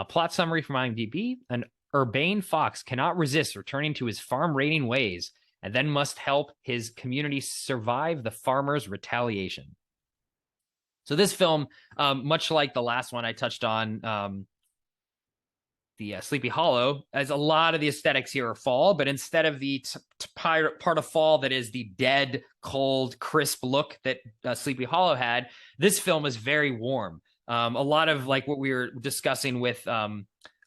Plot summary from IMDb: an urbane fox cannot resist returning to his farm-raiding ways and then must help his community survive the farmer's retaliation. So this film, much like the last one I touched on, the Sleepy Hollow, as a lot of the aesthetics here are fall, but instead of the part of fall that is the dead, cold, crisp look that Sleepy Hollow had, this film is very warm. A lot of like what we were discussing with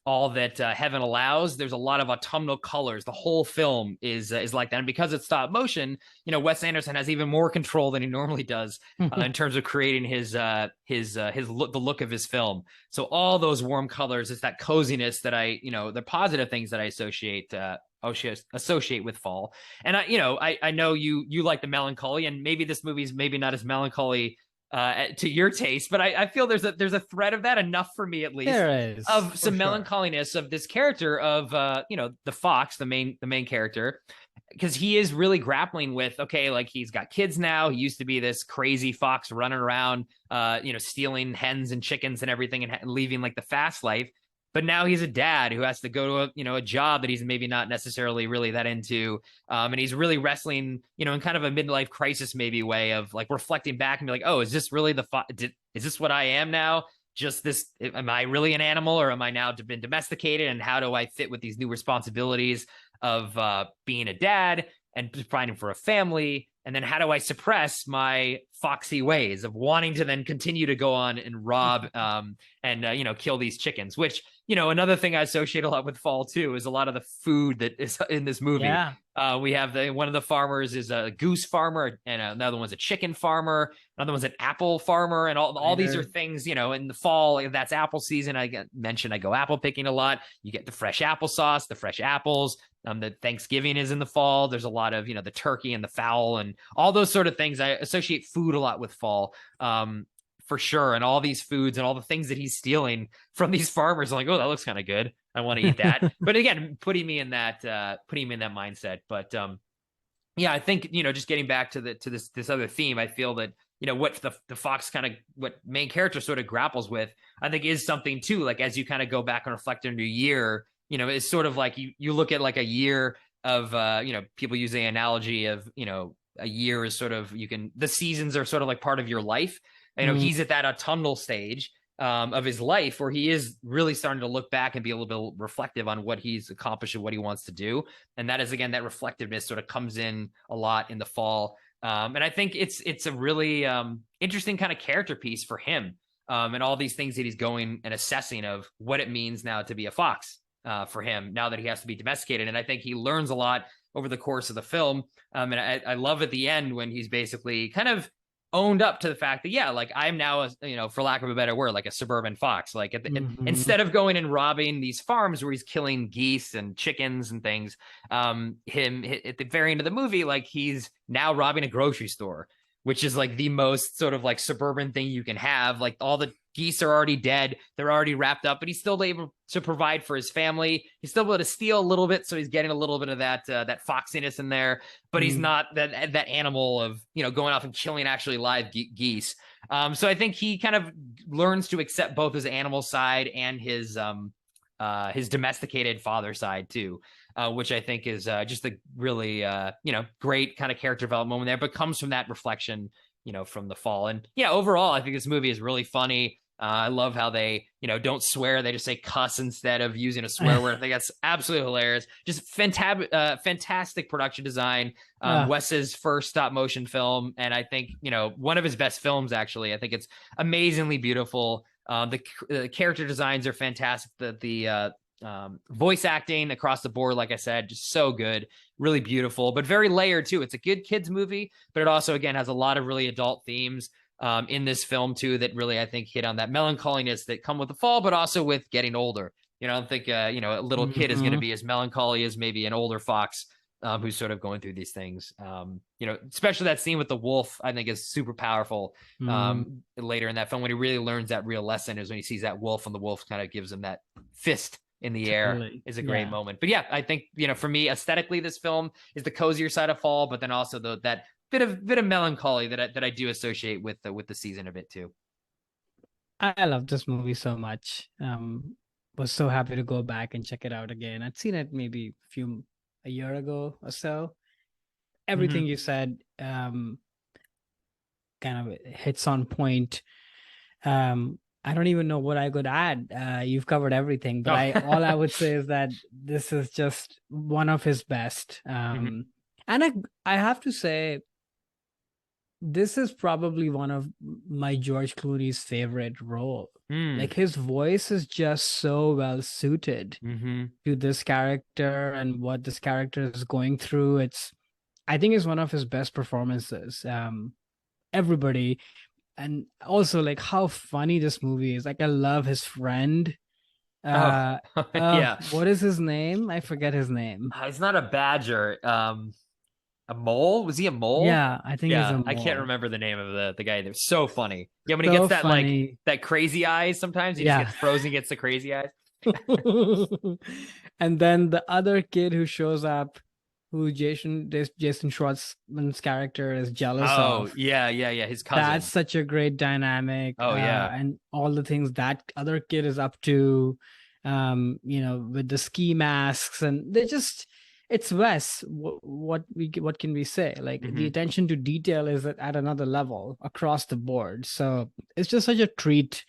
all that heaven allows. There's a lot of autumnal colors. The whole film is like that, and because it's stop motion, Wes Anderson has even more control than he normally does in terms of creating the look of his film. So all those warm colors, it's that coziness that the positive things that I associate with fall. And I know you like the melancholy, and maybe this movie's maybe not as melancholy to your taste, but I feel there's a thread of that enough for me, at least, There is, of some sure. melancholiness of this character of the fox, the main character, because he is really grappling with, okay, like he's got kids now. He used to be this crazy fox running around stealing hens and chickens and everything and leaving like the fast life. But now he's a dad who has to go to a job that he's maybe not necessarily really that into, and he's really wrestling, in kind of a midlife crisis maybe way of like reflecting back and be like, oh, is this really is this what I am now? Just this? Am I really an animal, or am I now been domesticated? And how do I fit with these new responsibilities of being a dad and providing for a family? And then how do I suppress my foxy ways of wanting to then continue to go on and rob and kill these chickens? Which, another thing I associate a lot with fall too is a lot of the food that is in this movie. Yeah. We have one of the farmers is a goose farmer, and another one's a chicken farmer. Another one's an apple farmer, and all these are things, in the fall. That's apple season. I go apple picking a lot. You get the fresh applesauce, the fresh apples. The Thanksgiving is in the fall. There's a lot of, the turkey and the fowl and all those sort of things. I associate food a lot with fall, for sure. And all these foods and all the things that he's stealing from these farmers, I'm like, oh, that looks kind of good. I want to eat that. But again, putting me in that mindset. But yeah, I think, just getting back to this other theme, I feel that, what the Fox kind of, what main character sort of grapples with, I think is something too, like as you kind of go back and reflect on your year, it's sort of like you look at like a year of, people use the analogy of, a year is sort of, the seasons are sort of like part of your life. He's at that autumnal stage of his life where he is really starting to look back and be a little bit reflective on what he's accomplished and what he wants to do. And that is, again, that reflectiveness sort of comes in a lot in the fall. And I think it's a really interesting kind of character piece for him, and all these things that he's going and assessing of what it means now to be a fox for him now that he has to be domesticated. And I think he learns a lot over the course of the film. And I love at the end when he's basically kind of owned up to the fact that, yeah, like I'm now, for lack of a better word, like a suburban fox. Like instead of going and robbing these farms where he's killing geese and chickens and things, him at the very end of the movie, like he's now robbing a grocery store, which is like the most sort of like suburban thing you can have. Like all the geese are already dead, they're already wrapped up, but he's still able to provide for his family. He's still able to steal a little bit, so he's getting a little bit of that foxiness in there. But he's not that animal of going off and killing actually live geese. So I think he kind of learns to accept both his animal side and his domesticated father side too. Which I think is just a really, great kind of character development moment there, but comes from that reflection, from the fall. And yeah, overall, I think this movie is really funny. I love how they, don't swear. They just say cuss instead of using a swear word. I think that's absolutely hilarious. Just fantastic production design. Wes's first stop motion film. And I think, one of his best films, actually. I think it's amazingly beautiful. The character designs are fantastic. The voice acting across the board, like I said, just so good, really beautiful, but very layered too. It's a good kids movie, but it also again has a lot of really adult themes in this film too that really I think hit on that melancholiness that come with the fall, but also with getting older. I don't think a little kid is going to be as melancholy as maybe an older fox who's sort of going through these things. Especially that scene with the wolf, I think is super powerful. Later in that film, when he really learns that real lesson is when he sees that wolf, and the wolf kind of gives him that fist in the air. Is a great moment. But yeah, I think, for me, aesthetically, this film is the cozier side of fall, but then also that bit of melancholy that I do associate with the season a bit too. I love this movie so much. Was so happy to go back and check it out again. I'd seen it maybe a year ago or so. Everything you said kind of hits on point. I don't even know what I could add. You've covered everything, but all I would say is that this is just one of his best. And I have to say, this is probably one of my George Clooney's favorite role. Like his voice is just so well suited to this character and what this character is going through. I think it's one of his best performances. Everybody. And also like how funny this movie is. Like I love his friend. Yeah. What is his name? I forget his name. He's not a badger. A mole? Was he a mole? Yeah, I think he's a mole. I can't remember the name of the guy. They're so funny. Yeah, when So he gets that funny. like that crazy eyes, sometimes he just gets frozen, gets the crazy eyes. And then the other kid who shows up, who Jason Schwartzman's character is jealous of. Oh, yeah, his cousin. That's such a great dynamic. Oh, yeah. And all the things that other kid is up to, with the ski masks, and it's Wes. What can we say? Like the attention to detail is at another level across the board. So it's just such a treat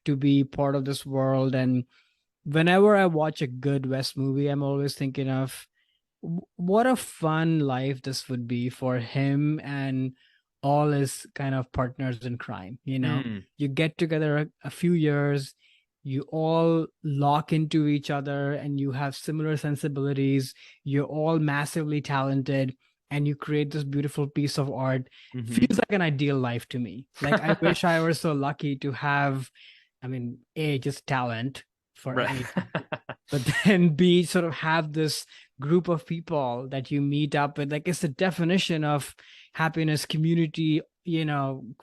to be part of this world. And whenever I watch a good Wes movie, I'm always thinking of what a fun life this would be for him and all his kind of partners in crime. You get together a few years, you all lock into each other, and you have similar sensibilities. You're all massively talented, and you create this beautiful piece of art. Feels like an ideal life to me. Like I wish I were so lucky to have, just talent for right. but then B, sort of have this group of people that you meet up with. Like it's the definition of happiness, community,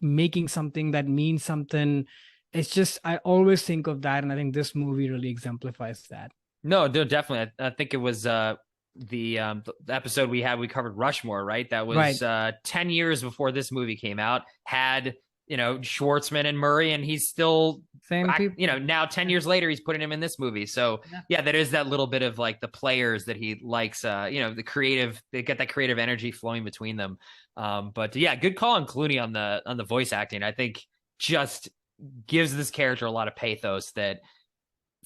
making something that means something. It's just, I always think of that, and I think this movie really exemplifies that. No, definitely. I think it was the episode we covered Rushmore, right? That was 10 years before this movie came out. Had Schwartzman and Murray, and he's still same people. Now 10 years later, he's putting him in this movie. So yeah, that is that little bit of like the players that he likes. The creative, they get that creative energy flowing between them. But yeah, good call on Clooney on the voice acting. I think just gives this character a lot of pathos that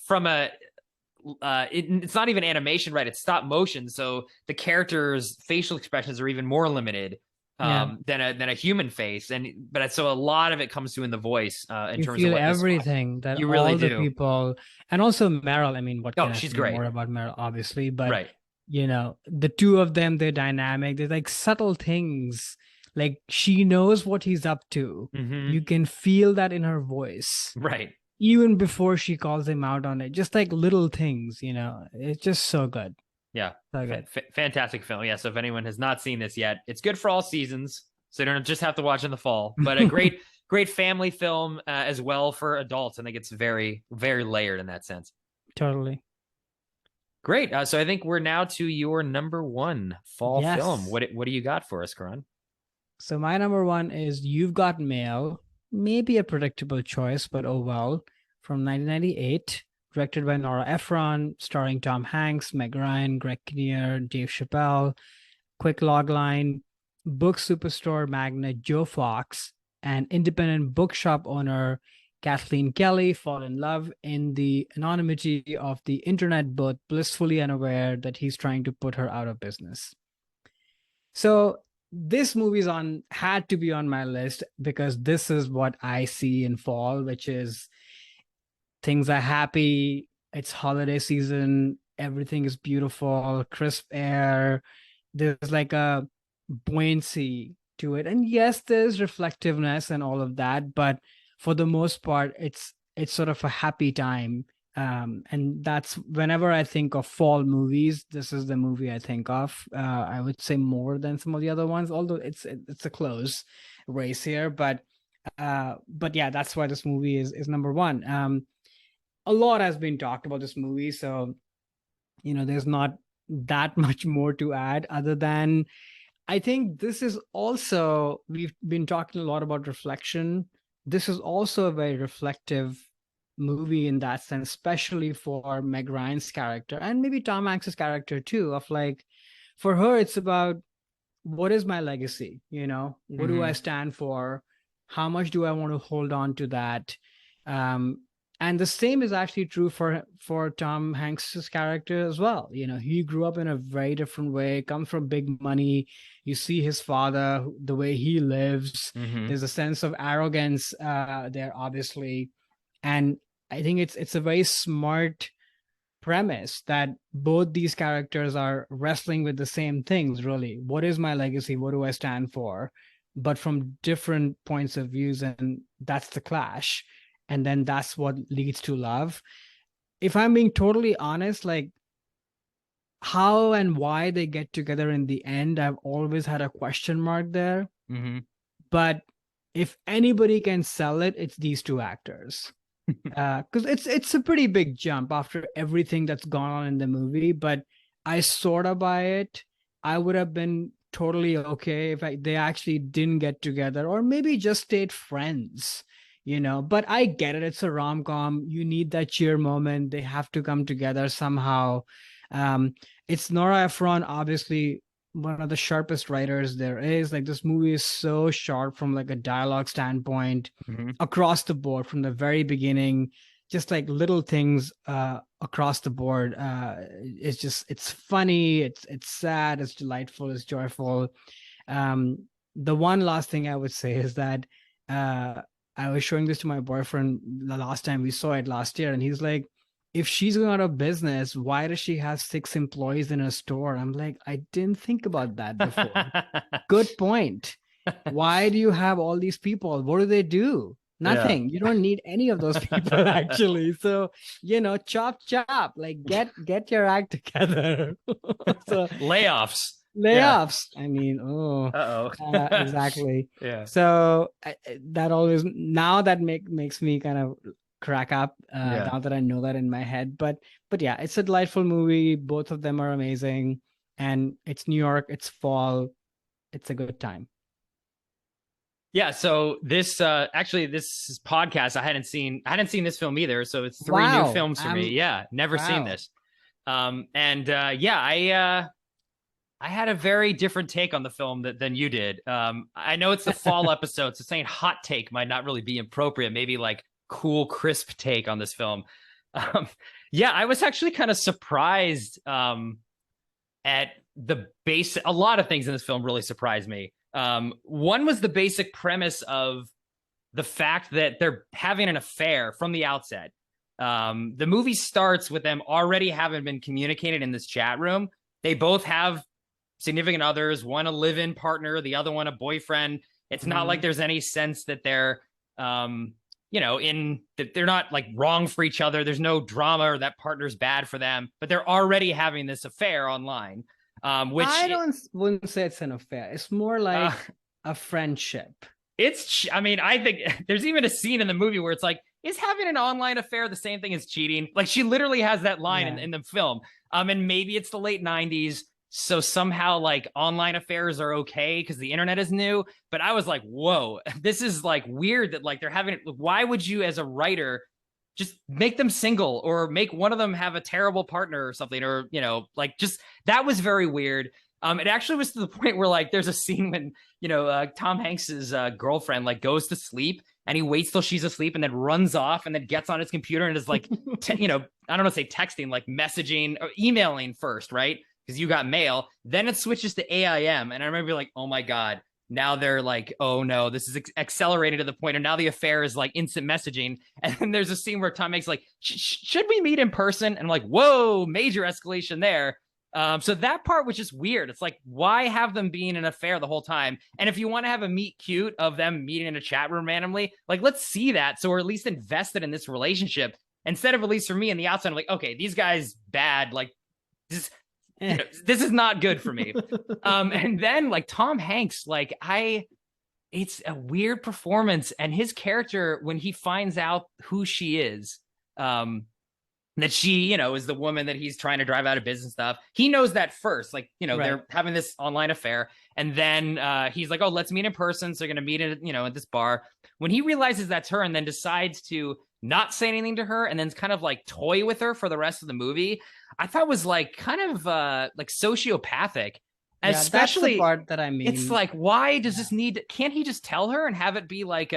from it's not even animation, right? It's stop motion, so the character's facial expressions are even more limited than a human face, but so a lot of it comes through in the voice. In terms of everything that you really all do. The people, and also Meryl. What can I she's say great. More about Meryl, obviously, but the two of them, their dynamic, there's like subtle things, like she knows what he's up to. Mm-hmm. You can feel that in her voice Right. even before she calls him out on it, just like little things. It's just so good. Yeah. So good. Fantastic film. Yeah. So if anyone has not seen this yet, it's good for all seasons. So you don't just have to watch in the fall, but a great, great family film as well for adults. I think it's very, very layered in that sense. Totally. Great. So I think we're now to your number one fall film. Yes. What do you got for us, Karan? So my number one is You've Got Mail. Maybe a predictable choice, but oh well. From 1998, directed by Nora Ephron, starring Tom Hanks, Meg Ryan, Greg Kinnear, Dave Chappelle. Quick logline: book superstore magnate Joe Fox and independent bookshop owner Kathleen Kelly fall in love in the anonymity of the internet, both blissfully unaware that he's trying to put her out of business. So this movie's had to be on my list because this is what I see in fall, which is things are happy, it's holiday season, everything is beautiful, crisp air, there's like a buoyancy to it. And yes, there's reflectiveness and all of that, but for the most part, it's sort of a happy time. And that's whenever I think of fall movies, this is the movie I think of. I would say more than some of the other ones, although it's a close race here. But yeah, that's why this movie is number one. A lot has been talked about this movie, so there's not that much more to add other than I think this is also, we've been talking a lot about reflection. This is also a very reflective movie in that sense, especially for Meg Ryan's character and maybe Tom Hanks's character too, of like, for her, it's about what is my legacy? What do I stand for? How much do I want to hold on to that? And the same is actually true for Tom Hanks's character as well. He grew up in a very different way, comes from big money. You see his father, the way he lives. There's a sense of arrogance there, obviously. And I think it's a very smart premise that both these characters are wrestling with the same things, really. What is my legacy? What do I stand for? But from different points of views, and that's the clash. And then that's what leads to love. If I'm being totally honest, like how and why they get together in the end, I've always had a question mark there. But if anybody can sell it, it's these two actors. Because it's a pretty big jump after everything that's gone on in the movie, but I sort of buy it. I would have been totally okay if they actually didn't get together or maybe just stayed friends, but I get it. It's a rom-com. You need that cheer moment. They have to come together somehow. It's Nora Ephron, obviously one of the sharpest writers there is. Like, this movie is so sharp from like a dialogue standpoint across the board from the very beginning, just like little things across the board. It's funny, it's sad, it's delightful, it's joyful. The one last thing I would say is that I was showing this to my boyfriend the last time we saw it last year, and he's like, if she's going out of business, why does she have 6 employees in her store? I'm like, I didn't think about that before. Good point. Why do you have all these people? What do they do? Nothing. You don't need any of those people, actually. So, chop, like get your act together. So Layoffs. I mean, exactly. Yeah. So that always, now that makes me kind of crack up now that I know that in my head. But yeah, it's a delightful movie. Both of them are amazing, and it's New York, it's fall, it's a good time. Yeah, so this this podcast I hadn't seen this film either, so it's 3 new films for me. Yeah, never seen this. I had a very different take on the film than you did. I know it's the fall episode, so saying hot take might not really be appropriate. Maybe like cool, crisp take on this film. I was actually kind of surprised at the base. A lot of things in this film really surprised me. One was the basic premise of the fact that they're having an affair from the outset. The movie starts with them already having been communicated in this chat room, They both have significant others, one a live-in partner, the other one a boyfriend. It's not like there's any sense that they're in that they're not like wrong for each other. There's no drama or that partner's bad for them, but they're already having this affair online. Which wouldn't say it's an affair. It's more like a friendship. I mean, I think there's even a scene in the movie where it's like, is having an online affair the same thing as cheating? Like, she literally has that line in the film. And maybe it's the late 90s. So somehow like online affairs are okay because the internet is new. But I was like, whoa, this is like weird that like they're having, why would you as a writer just make them single or make one of them have a terrible partner or something, or, like just, that was very weird. It actually was to the point where like there's a scene when, Tom Hanks's girlfriend like goes to sleep and he waits till she's asleep and then runs off and then gets on his computer and is like, I don't know, say texting, like messaging or emailing first, right? Because you got mail. Then it switches to AIM. And I remember like, oh my God, now they're like, oh no, this is accelerating to the point, and now the affair is like instant messaging. And then there's a scene where Tom Hanks like, should we meet in person? And I'm like, whoa, major escalation there. So that part was just weird. It's like, why have them being an affair the whole time? And if you want to have a meet cute of them meeting in a chat room randomly, like, let's see that. So we're at least invested in this relationship instead of, at least for me on the outside, I'm like, okay, these guys bad. Like this, this is not good for me. And then like Tom Hanks, like it's a weird performance, and his character, when he finds out who she is, that she, is the woman that he's trying to drive out of business stuff. He knows that first, like, right. They're having this online affair. And then he's like, oh, let's meet in person. So they're going to meet at, at this bar. When he realizes that's her and then decides to not say anything to her and then kind of like toy with her for the rest of the movie, I thought was like kind of like sociopathic. Yeah, especially that's the part that I mean. It's like, why does this need, can't he just tell her and have it be like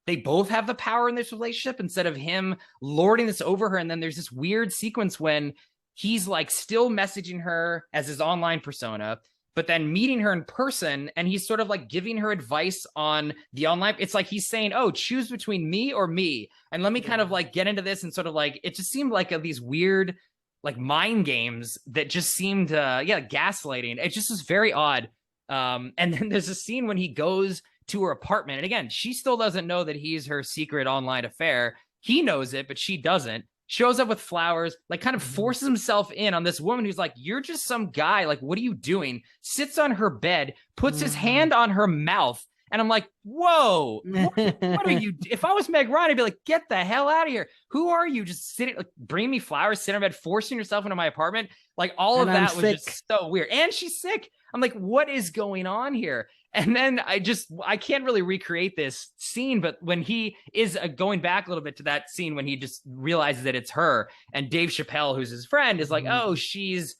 they both have the power in this relationship instead of him lording this over her? And then there's this weird sequence when he's like still messaging her as his online persona, but then meeting her in person, and he's sort of like giving her advice on the online. It's like he's saying, oh, choose between me or me. And let me kind of like get into this, and sort of like, it just seemed like these weird like mind games that just seemed, gaslighting. It just was very odd. And then there's a scene when he goes to her apartment. And again, she still doesn't know that he's her secret online affair. He knows it, but she doesn't. Shows up with flowers, like kind of forces himself in on this woman who's like, you're just some guy. Like, what are you doing? Sits on her bed, puts his hand on her mouth. And I'm like, whoa, what are you? If I was Meg Ryan, I'd be like, get the hell out of here. Who are you? Just sitting, like, bring me flowers, sit in bed, forcing yourself into my apartment. Like, all of that was just so weird. And she's sick. I'm like, what is going on here? And then I can't really recreate this scene, but when he is going back a little bit to that scene when he just realizes that it's her, and Dave Chappelle, who's his friend, is like, oh, she's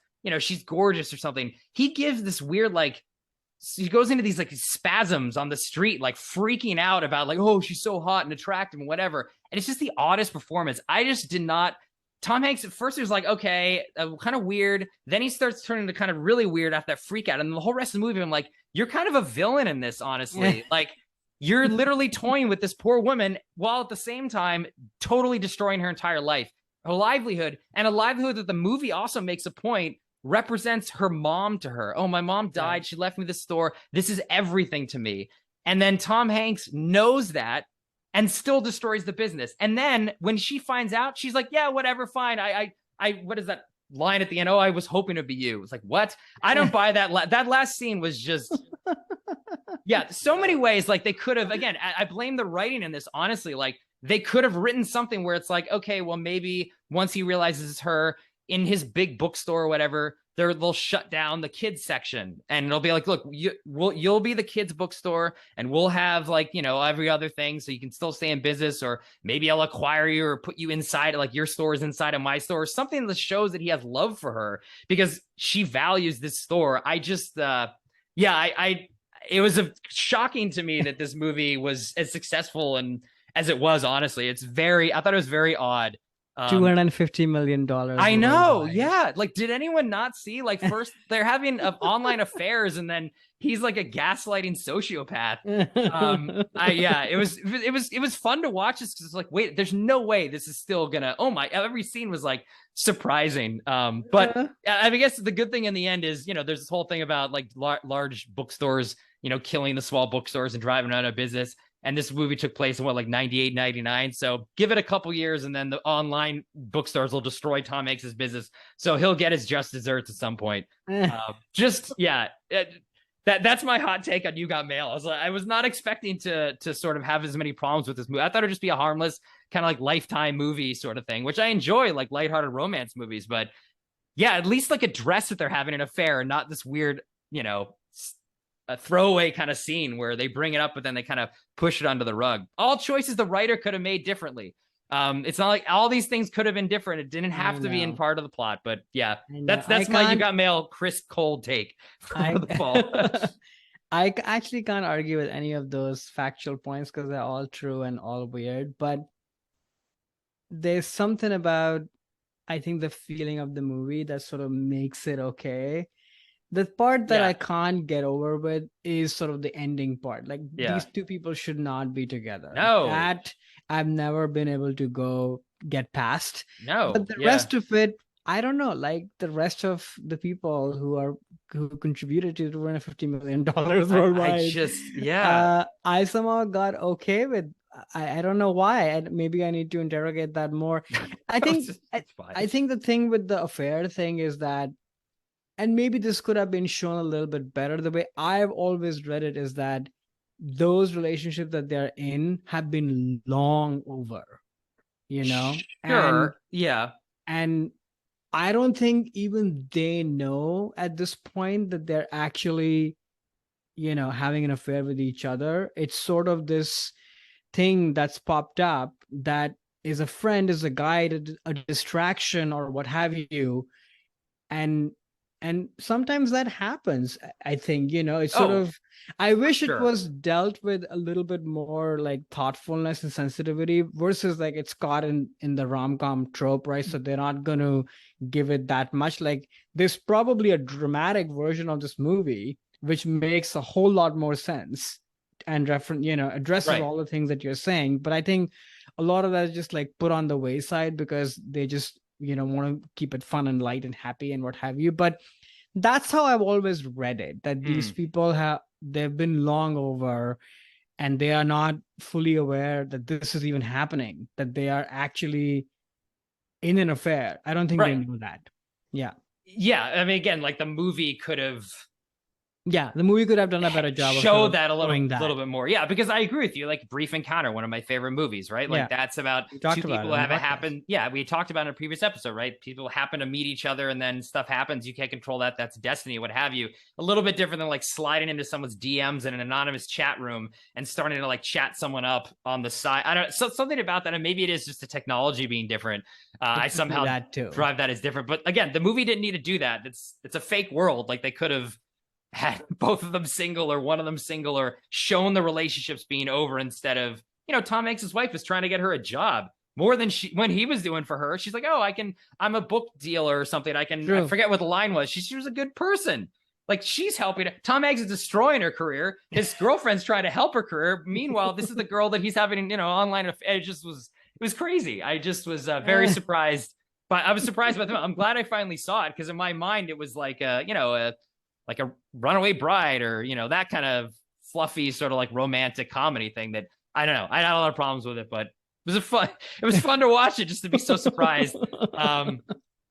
gorgeous or something. He gives this weird, like, he goes into these like spasms on the street, like freaking out about like, oh, she's so hot and attractive and whatever. And it's just the oddest performance. I just did not. Tom Hanks at first he was like, okay, kind of weird. Then he starts turning to kind of really weird after that freak out. And the whole rest of the movie, I'm like, you're kind of a villain in this, honestly. Like, you're literally toying with this poor woman while at the same time totally destroying her entire life, her livelihood, and a livelihood that the movie also makes a point represents her mom to her. Oh, my mom died. She left me the store. This is everything to me. And then Tom Hanks knows that and still destroys the business. And then when she finds out, she's like, yeah, whatever, fine. I what is that line at the end? Oh, I was hoping it'd be you. It's like, what? I don't buy that. That last scene was just, so many ways. Like, they could have, again, I blame the writing in this, honestly. Like, they could have written something where it's like, okay, well, maybe once he realizes it's her in his big bookstore or whatever, they'll shut down the kids section, and it'll be like, look, you'll be the kids bookstore, and we'll have like, every other thing, so you can still stay in business, or maybe I'll acquire you or put you inside, like your store is inside of my store, or something that shows that he has love for her because she values this store. I just, it was shocking to me that this movie was as successful and as it was. Honestly, I thought it was very odd. $250 million I know. worldwide. Yeah. Like, did anyone not see? Like, first they're having online affairs, and then he's like a gaslighting sociopath. Yeah, it was fun to watch this because it's like, wait, there's no way this is still gonna. Oh my! Every scene was like surprising. But I guess the good thing in the end is, there's this whole thing about like large bookstores, killing the small bookstores and driving out of business. And this movie took place in what, like 98, 99. So give it a couple years, and then the online bookstores will destroy Tom Hanks's business. So he'll get his just desserts at some point. That's my hot take on You Got Mail. I was not expecting to sort of have as many problems with this movie. I thought it'd just be a harmless kind of like Lifetime movie sort of thing, which I enjoy, like lighthearted romance movies. But yeah, at least like address that they're having an affair, and not this weird, a throwaway kind of scene where they bring it up, but then they kind of push it under the rug. All choices the writer could have made differently. It's not like all these things could have been different. It didn't have to be in part of the plot, but yeah, that's my You Got Mail Chris cold take for the fall. I actually can't argue with any of those factual points because they're all true and all weird, but there's something about, I think, the feeling of the movie that sort of makes it okay. The part that I can't get over with is sort of the ending part. Like, these two people should not be together. No. That I've never been able to get past. No. But the rest of it, I don't know. Like, the rest of the people who contributed to $250 million worldwide. I somehow got okay with. I don't know why. Maybe I need to interrogate that more. I think the thing with the affair thing is that, and maybe this could have been shown a little bit better. The way I've always read it is that those relationships that they're in have been long over, Sure. And I don't think even they know at this point that they're actually, having an affair with each other. It's sort of this thing that's popped up that is a friend, is a guide, a distraction, or what have you. And sometimes that happens. I think, it's sort of, I wish it was dealt with a little bit more like thoughtfulness and sensitivity versus like it's caught in the rom-com trope, right? So they're not going to give it that much. Like, there's probably a dramatic version of this movie, which makes a whole lot more sense and addresses all the things that you're saying. But I think a lot of that is just like put on the wayside because they just, want to keep it fun and light and happy and what have you. But that's how I've always read it, that these people they've been long over and they are not fully aware that this is even happening, that they are actually in an affair. I don't think they know that. Yeah. I mean, again, like the movie could have Yeah, the movie could have done a better job show of that a little bit more. Yeah, because I agree with you. Like Brief Encounter, one of my favorite movies, right? Like that's about two people who have it happen. Yeah, we talked about in a previous episode, right? People happen to meet each other and then stuff happens. You can't control that. That's destiny, what have you. A little bit different than like sliding into someone's DMs in an anonymous chat room and starting to like chat someone up on the side. I don't know, so something about that, and maybe it is just the technology being different. I somehow drive that as different. But again, the movie didn't need to do that. It's a fake world. Like they could have had both of them single or one of them single, or shown the relationships being over instead of, Tom Hanks' wife was trying to get her a job more than when he was doing for her. She's like, oh, I'm a book dealer or something. I forget what the line was. She was a good person. Like, she's helping. Tom Hanks is destroying her career. His girlfriend's trying to help her career. Meanwhile, this is the girl that he's having, online. It was crazy. I just was very surprised. But I was surprised about them. I'm glad I finally saw it because in my mind, it was like like a Runaway Bride or, that kind of fluffy sort of like romantic comedy thing that, I don't know. I had a lot of problems with it, but it was fun to watch it just to be so surprised.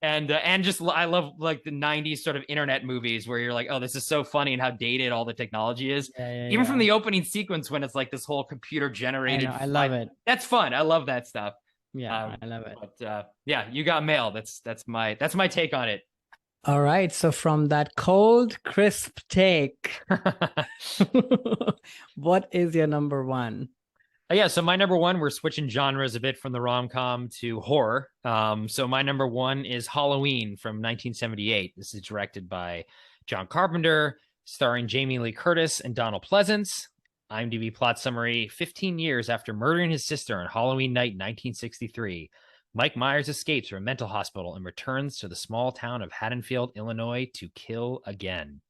And just, I love like the 90s sort of internet movies where you're like, oh, this is so funny and how dated all the technology is. Even from the opening sequence when it's like this whole computer generated. I love it. That's fun. I love that stuff. Yeah, I love it. But You Got Mail. That's my take on it. All right. So from that cold, crisp take, what is your number one? So my number one, we're switching genres a bit from the rom-com to horror. So my number one is Halloween from 1978. This is directed by John Carpenter, starring Jamie Lee Curtis and Donald Pleasance. IMDb plot summary: 15 years after murdering his sister on Halloween night 1963, Mike Myers escapes from a mental hospital and returns to the small town of Haddonfield, Illinois to kill again.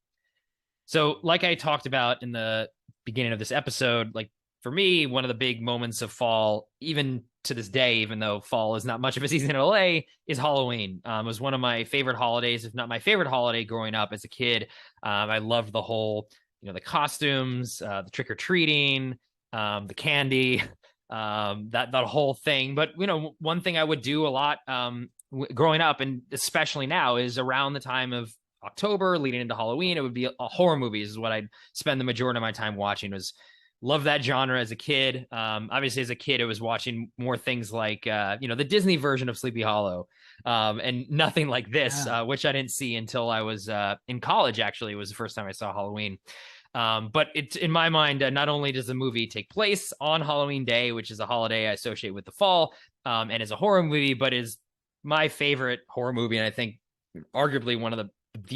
So, like I talked about in the beginning of this episode, like for me, one of the big moments of fall, even to this day, even though fall is not much of a season in LA, is Halloween. It was one of my favorite holidays, if not my favorite holiday growing up as a kid. I loved the whole, the costumes, the trick or treating, the candy, that whole thing. But one thing I would do a lot growing up, and especially now, is around the time of October leading into Halloween, it would be horror movies is what I'd spend the majority of my time watching. Was love that genre as a kid. Obviously as a kid, it was watching more things like the Disney version of Sleepy Hollow, and nothing like this, which I didn't see until I was in college. Actually, it was the first time I saw Halloween. But it's in my mind, not only does the movie take place on Halloween Day, which is a holiday I associate with the fall, and is a horror movie, but is my favorite horror movie, and I think arguably one of the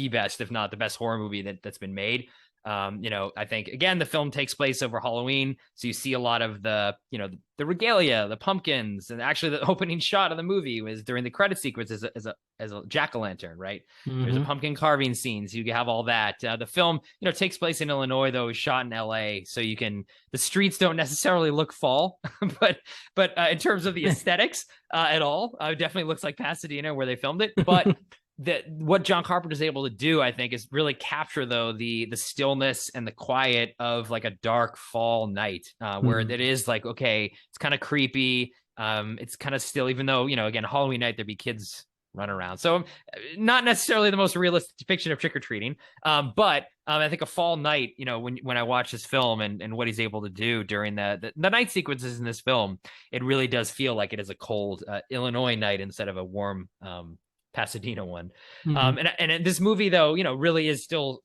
best, if not the best horror movie that's been made. I think again the film takes place over Halloween, so you see a lot of the regalia, the pumpkins, and actually the opening shot of the movie was during the credit sequence as a jack-o'-lantern, right? There's a pumpkin carving scene, so you have all that. The film takes place in Illinois, though is shot in LA, so the streets don't necessarily look fall, but in terms of the aesthetics at all, it definitely looks like Pasadena where they filmed it. But what John Carpenter's able to do, I think, is really capture though the stillness and the quiet of like a dark fall night, where it is like, okay, it's kind of creepy, it's kind of still, even though again Halloween night there'd be kids run around, so not necessarily the most realistic depiction of trick-or-treating, but I think a fall night, when I watch this film and what he's able to do during the night sequences in this film, it really does feel like it is a cold Illinois night instead of a warm Pasadena one. And this movie though, really is still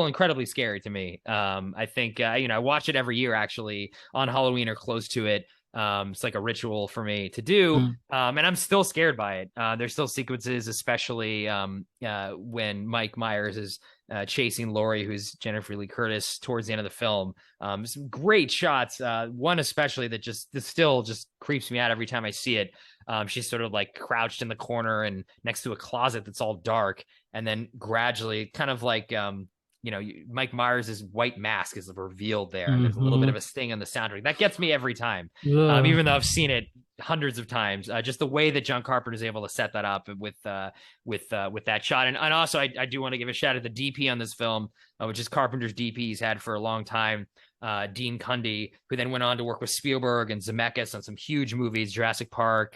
incredibly scary to me. I think I watch it every year actually on Halloween or close to it. It's like a ritual for me to do. And I'm still scared by it. There's still sequences, especially when Mike Myers is chasing Laurie, who's Jennifer Lee Curtis, towards the end of the film. Some great shots. One especially that still creeps me out every time I see it. She's sort of like crouched in the corner and next to a closet that's all dark, and then gradually, kind of like Mike Myers' white mask is revealed there. And there's a little bit of a sting on the soundtrack that gets me every time, even though I've seen it hundreds of times. Just the way that John Carpenter is able to set that up with that shot, and also I do want to give a shout out to the DP on this film, which is Carpenter's DP he's had for a long time. Dean Cundy, who then went on to work with Spielberg and Zemeckis on some huge movies, Jurassic Park,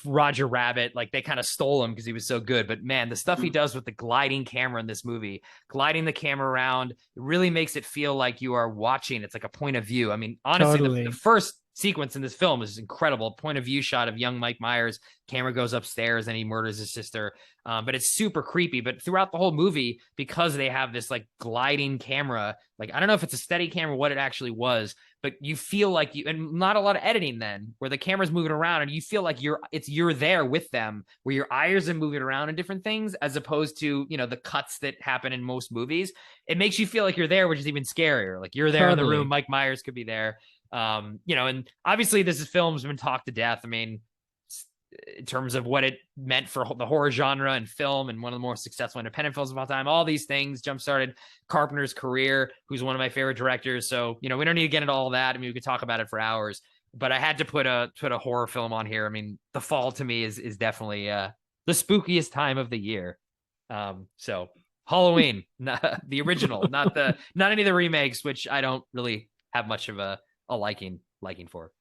Roger Rabbit. Like they kind of stole him because he was so good. But man, the stuff he does with the gliding camera in this movie, gliding the camera around, it really makes it feel like you are watching. It's like a point of view. I mean, honestly, Totally. the first sequence in this film is incredible. Point of view shot of young Mike Myers. Camera goes upstairs and he murders his sister. But it's super creepy. But throughout the whole movie, because they have this like gliding camera, like I don't know if it's a steady camera, what it actually was, but you feel like and not a lot of editing then, where the camera's moving around and you feel like you're there with them, where your eyes are moving around in different things, as opposed to the cuts that happen in most movies. It makes you feel like you're there, which is even scarier. Like you're there in the room. Mike Myers could be there. And obviously this film's been talked to death. I mean, in terms of what it meant for the horror genre and film, and one of the more successful independent films of all time, all these things jump-started Carpenter's career, who's one of my favorite directors. So, we don't need to get into all that. I mean, we could talk about it for hours, but I had to put a horror film on here. I mean, the fall to me is definitely the spookiest time of the year. So Halloween, the original, not any of the remakes, which I don't really have much of a liking for.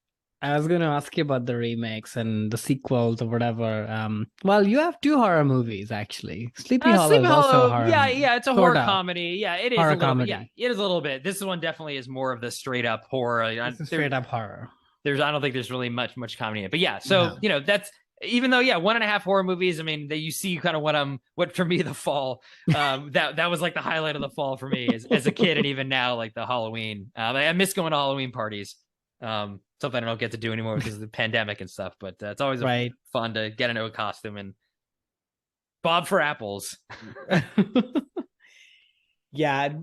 I was going to ask you about the remakes and the sequels or whatever. Well, you have two horror movies actually. Sleepy Hollow is also a horror. Yeah, it's a horror comedy. Yeah, it is horror a little comedy. bit. Yeah, it is a little bit. This one definitely is more of the straight up horror. It's straight up horror. I don't think there's really much comedy in it. But yeah, so that's, even though 1.5 horror movies, I mean, you see kind of what for me the fall, that was like the highlight of the fall for me as a kid, and even now like the Halloween. I miss going to Halloween parties. Something I don't get to do anymore because of the pandemic and stuff, but it's always fun to get into a costume and bob for apples. Yeah,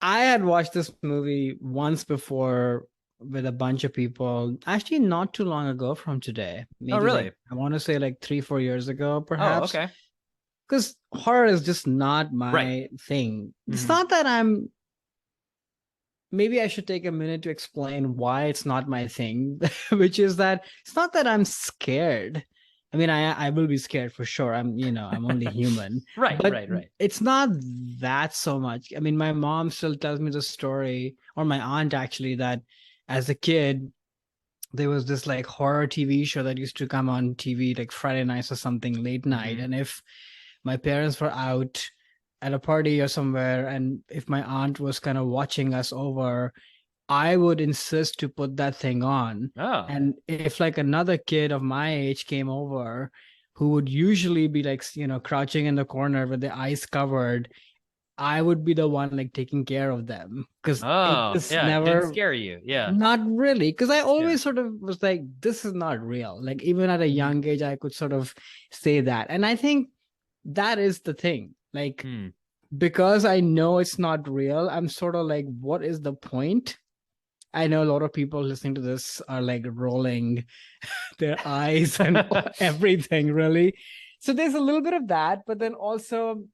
I had watched this movie once before with a bunch of people, actually not too long ago from today. Oh, Maybe like really? I want to say like 3-4 years ago, Oh, perhaps. okay. Because horror is just not Right. my thing. It's Hmm. not that maybe I should take a minute to explain why it's not my thing, which is that it's not that I'm scared. I mean, I will be scared for sure. I'm only human, Right, but right, right. it's not that so much. I mean, my mom still tells me the story, or my aunt actually, that as a kid, there was this like horror TV show that used to come on TV like Friday nights or something late night. Hmm. And if my parents were out at a party or somewhere, and if my aunt was kind of watching us over, I would insist to put that thing on. Oh. And if like another kid of my age came over, who would usually be like, crouching in the corner with their eyes covered, I would be the one like taking care of them because it Oh, just yeah. It didn't never, scare you. Yeah. not really. Because I Yeah. always sort of was like, this is not real. Like, even at a Hmm. young age, I could sort of say that. And I think that is the thing. Like, Hmm. because I know it's not real, I'm sort of like, what is the point? I know a lot of people listening to this are like rolling their eyes and everything, really. So there's a little bit of that, but then also,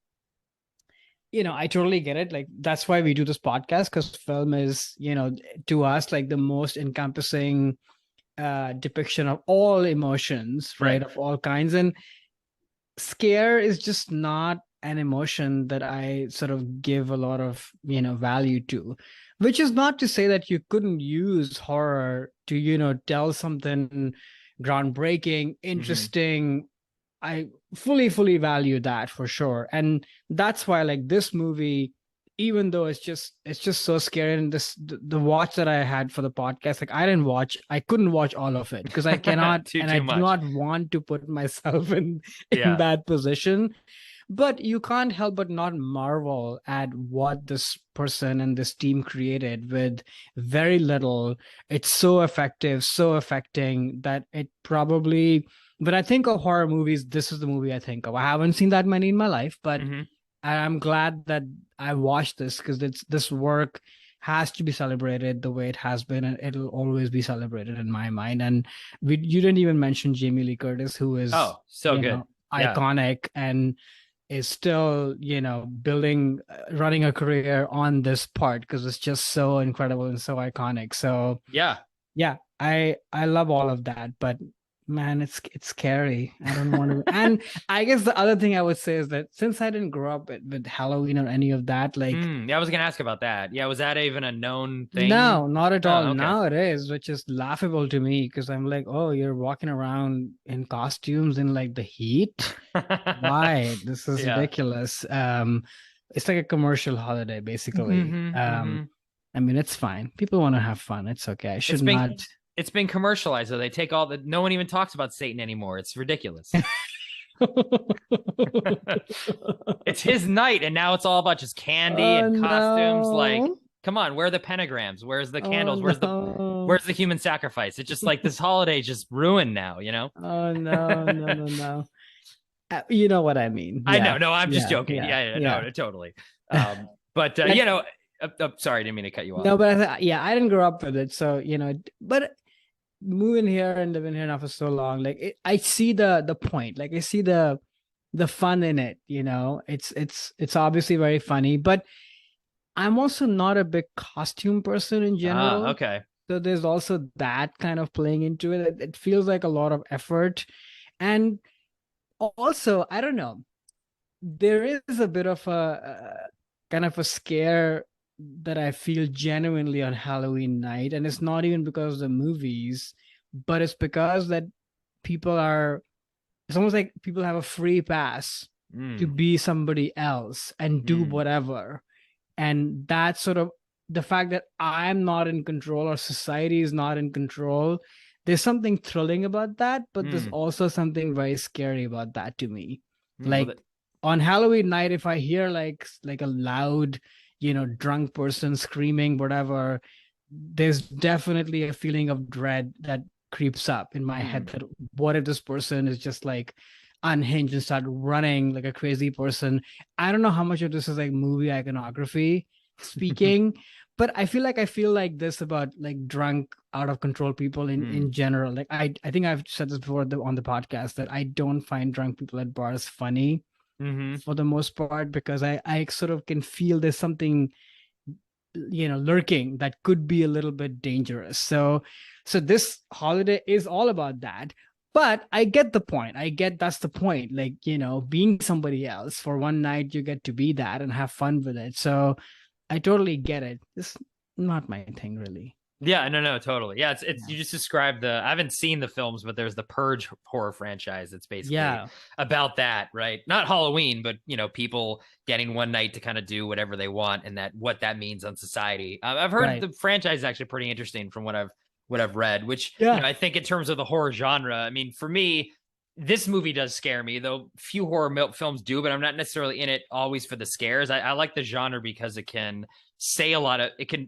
I totally get it. Like, that's why we do this podcast, because film is, to us, like the most encompassing depiction of all emotions, right? Right. Of all kinds. And scare is just not an emotion that I sort of give a lot of, value to, which is not to say that you couldn't use horror to, tell something groundbreaking, Hmm. interesting. I fully value that for sure. And that's why like this movie, even though it's just so scary, and the watch that I had for the podcast, like I couldn't watch all of it because I cannot, and I Too do much. not want to put myself in Yeah. that position. But you can't help but not marvel at what this person and this team created with very little. It's so effective, so affecting, that it probably, when I think of horror movies, this is the movie I think of. I haven't seen that many in my life, but Hmm. I'm glad that I watched this, because this work has to be celebrated the way it has been, and it'll always be celebrated in my mind. And you didn't even mention Jamie Lee Curtis, who is, Oh, so good. Yeah. iconic, and is still, building, running a career on this part, because it's just so incredible and so iconic. So Yeah. yeah, I love all of that, but man, it's scary. I don't want to. And I guess the other thing I would say is that since I didn't grow up with Halloween or any of that, like, Yeah, I was gonna ask about that. Yeah, was that even a known thing? no, not at all. Oh, okay. Now it is, which is laughable to me, because I'm like, oh, you're walking around in costumes in like the heat. Why? This is Yeah. ridiculous. It's like a commercial holiday, basically. Hmm. Hmm. I mean, it's fine. People want to have fun. It's okay. I It's should been not. it's been commercialized, so they take all the no one even talks about Satan anymore. It's ridiculous. It's his night, and now it's all about just candy Oh and costumes. Like, no. come on, where are the pentagrams? Where's the Oh candles? no. Where's the human sacrifice? It's just like this holiday just ruined now, you know? Oh no, no, no, no. You know what I mean. I know, Yeah. no, I'm just Yeah. joking. Yeah. Yeah, Yeah. no, totally. But Like, sorry, I didn't mean to cut you off. no, but yeah, I didn't grow up with it. So, but moving here and living here now for so long, like I see the point. Like, I see the fun in it, it's obviously very funny, but I'm also not a big costume person in Ah, general. okay. So there's also that kind of playing into it. It feels like a lot of effort. And also, I don't know, there is a bit of a kind of a scare that I feel genuinely on Halloween night. And it's not even because of the movies, but it's because that people are, it's almost like people have a free pass to Mm, be somebody else and do mm, whatever. And that sort of, the fact that I'm not in control or society is not in control, there's something thrilling about that, but there's mm, also something very scary about that to me. well, Like, on Halloween night, if I hear like a loud, drunk person screaming whatever, there's definitely a feeling of dread that creeps up in my head, mm, that what if this person is just like unhinged and start running like a crazy person. I don't know how much of this is like movie iconography, speaking. But I feel like this about like drunk, out of control people in general. Like I think I've said this before on the podcast that I don't find drunk people at bars funny for the most part, because I sort of can feel there's something, lurking that could be a little bit dangerous. So this holiday is all about that. But I get the point. That's the point. Like, being somebody else for one night, you get to be that and have fun with it. So I totally get it. It's not my thing, really. Yeah, no, totally. Yeah, it's you just described I haven't seen the films, but there's the Purge horror franchise that's basically about that, right? Not Halloween, but people getting one night to kind of do whatever they want, and what that means on society. I've heard the franchise is actually pretty interesting from what I've read, which I think in terms of the horror genre, I mean, for me, this movie does scare me, though few horror films do, but I'm not necessarily in it always for the scares. I like the genre because it can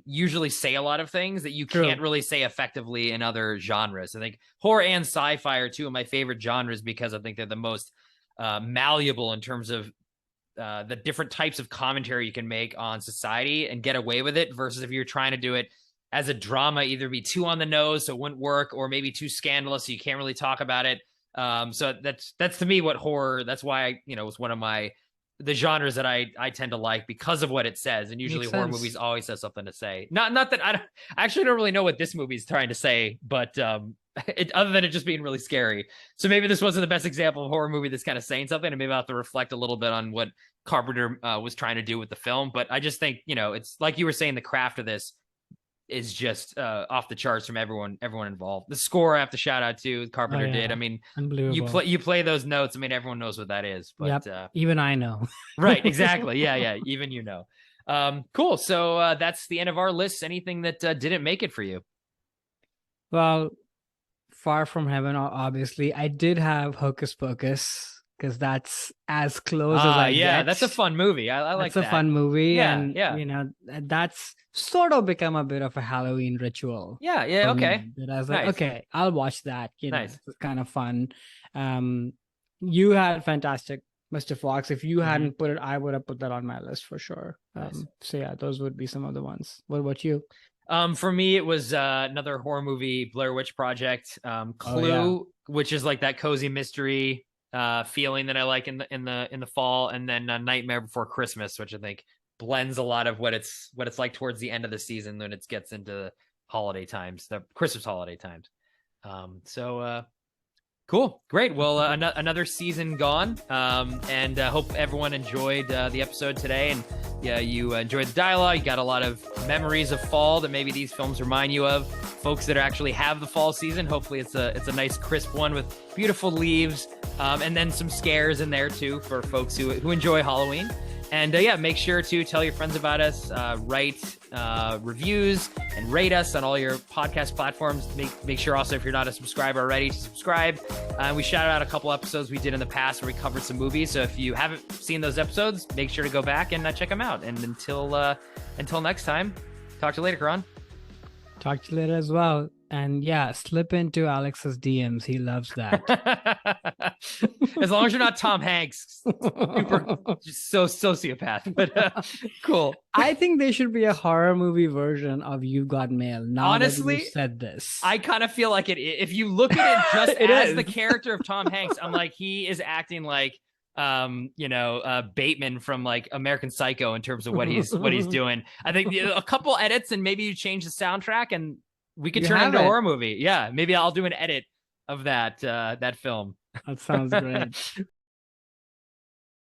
usually say a lot of things that you can't really say effectively in other genres. I think horror and sci-fi are two of my favorite genres because I think they're the most malleable in terms of the different types of commentary you can make on society and get away with it, versus if you're trying to do it as a drama, either be too on the nose so it wouldn't work, or maybe too scandalous so you can't really talk about it. So that's to me what horror, that's why it's one of the genres that I tend to like because of what it says. And usually horror movies always has something to say. Not that I actually don't really know what this movie is trying to say, but other than it just being really scary. So maybe this wasn't the best example of a horror movie that's kind of saying something, and maybe I'll have to reflect a little bit on what Carpenter was trying to do with the film. But I just think, it's like you were saying, the craft of this is just off the charts from everyone involved. The score I have to shout out to, Carpenter did. I mean, you play those notes. I mean, everyone knows what that is. But even I know. Right, exactly. Yeah. Even cool. So that's the end of our list. Anything that didn't make it for you? Well, Far From Heaven, obviously. I did have Hocus Pocus, because that's as close as I get. That's a fun movie. I like that. It's a fun movie. And that's sort of become a bit of a Halloween ritual. Yeah, okay. That I was like, okay, I'll watch that. Nice. It's kind of fun. You had fantastic MrFox. If you hadn't put it, I would have put that on my list for sure. Nice. So yeah, those would be some of the ones. What about you? For me, it was another horror movie, Blair Witch Project, Clue, which is like that cozy mystery feeling that I like in the fall, and then Nightmare Before Christmas, which I think blends a lot of what it's like towards the end of the season when it gets into holiday times, the Christmas holiday times. Cool, great. Well, another season gone, and hope everyone enjoyed the episode today, and you enjoyed the dialogue. You got a lot of memories of fall that maybe these films remind you of. Folks that actually have the fall season, hopefully it's a nice crisp one with beautiful leaves, and then some scares in there too for folks who enjoy Halloween. And make sure to tell your friends about us, write reviews, and rate us on all your podcast platforms. Make sure also, if you're not a subscriber already, to subscribe. We shouted out a couple episodes we did in the past where we covered some movies. So if you haven't seen those episodes, make sure to go back and check them out. And until next time, talk to you later, Karan. Talk to you later as well. And slip into Alex's DMs. He loves that. As long as you're not Tom Hanks, super, just so sociopath. But cool. I think there should be a horror movie version of You Got Mail. Now honestly, that you said this, I kind of feel like it. If you look at it just as the character of Tom Hanks, I'm like, he is acting like Bateman from like American Psycho in terms of what he's doing. I think a couple edits and maybe you change the soundtrack and we could turn it into a horror movie. Yeah, maybe I'll do an edit of that film. That sounds great.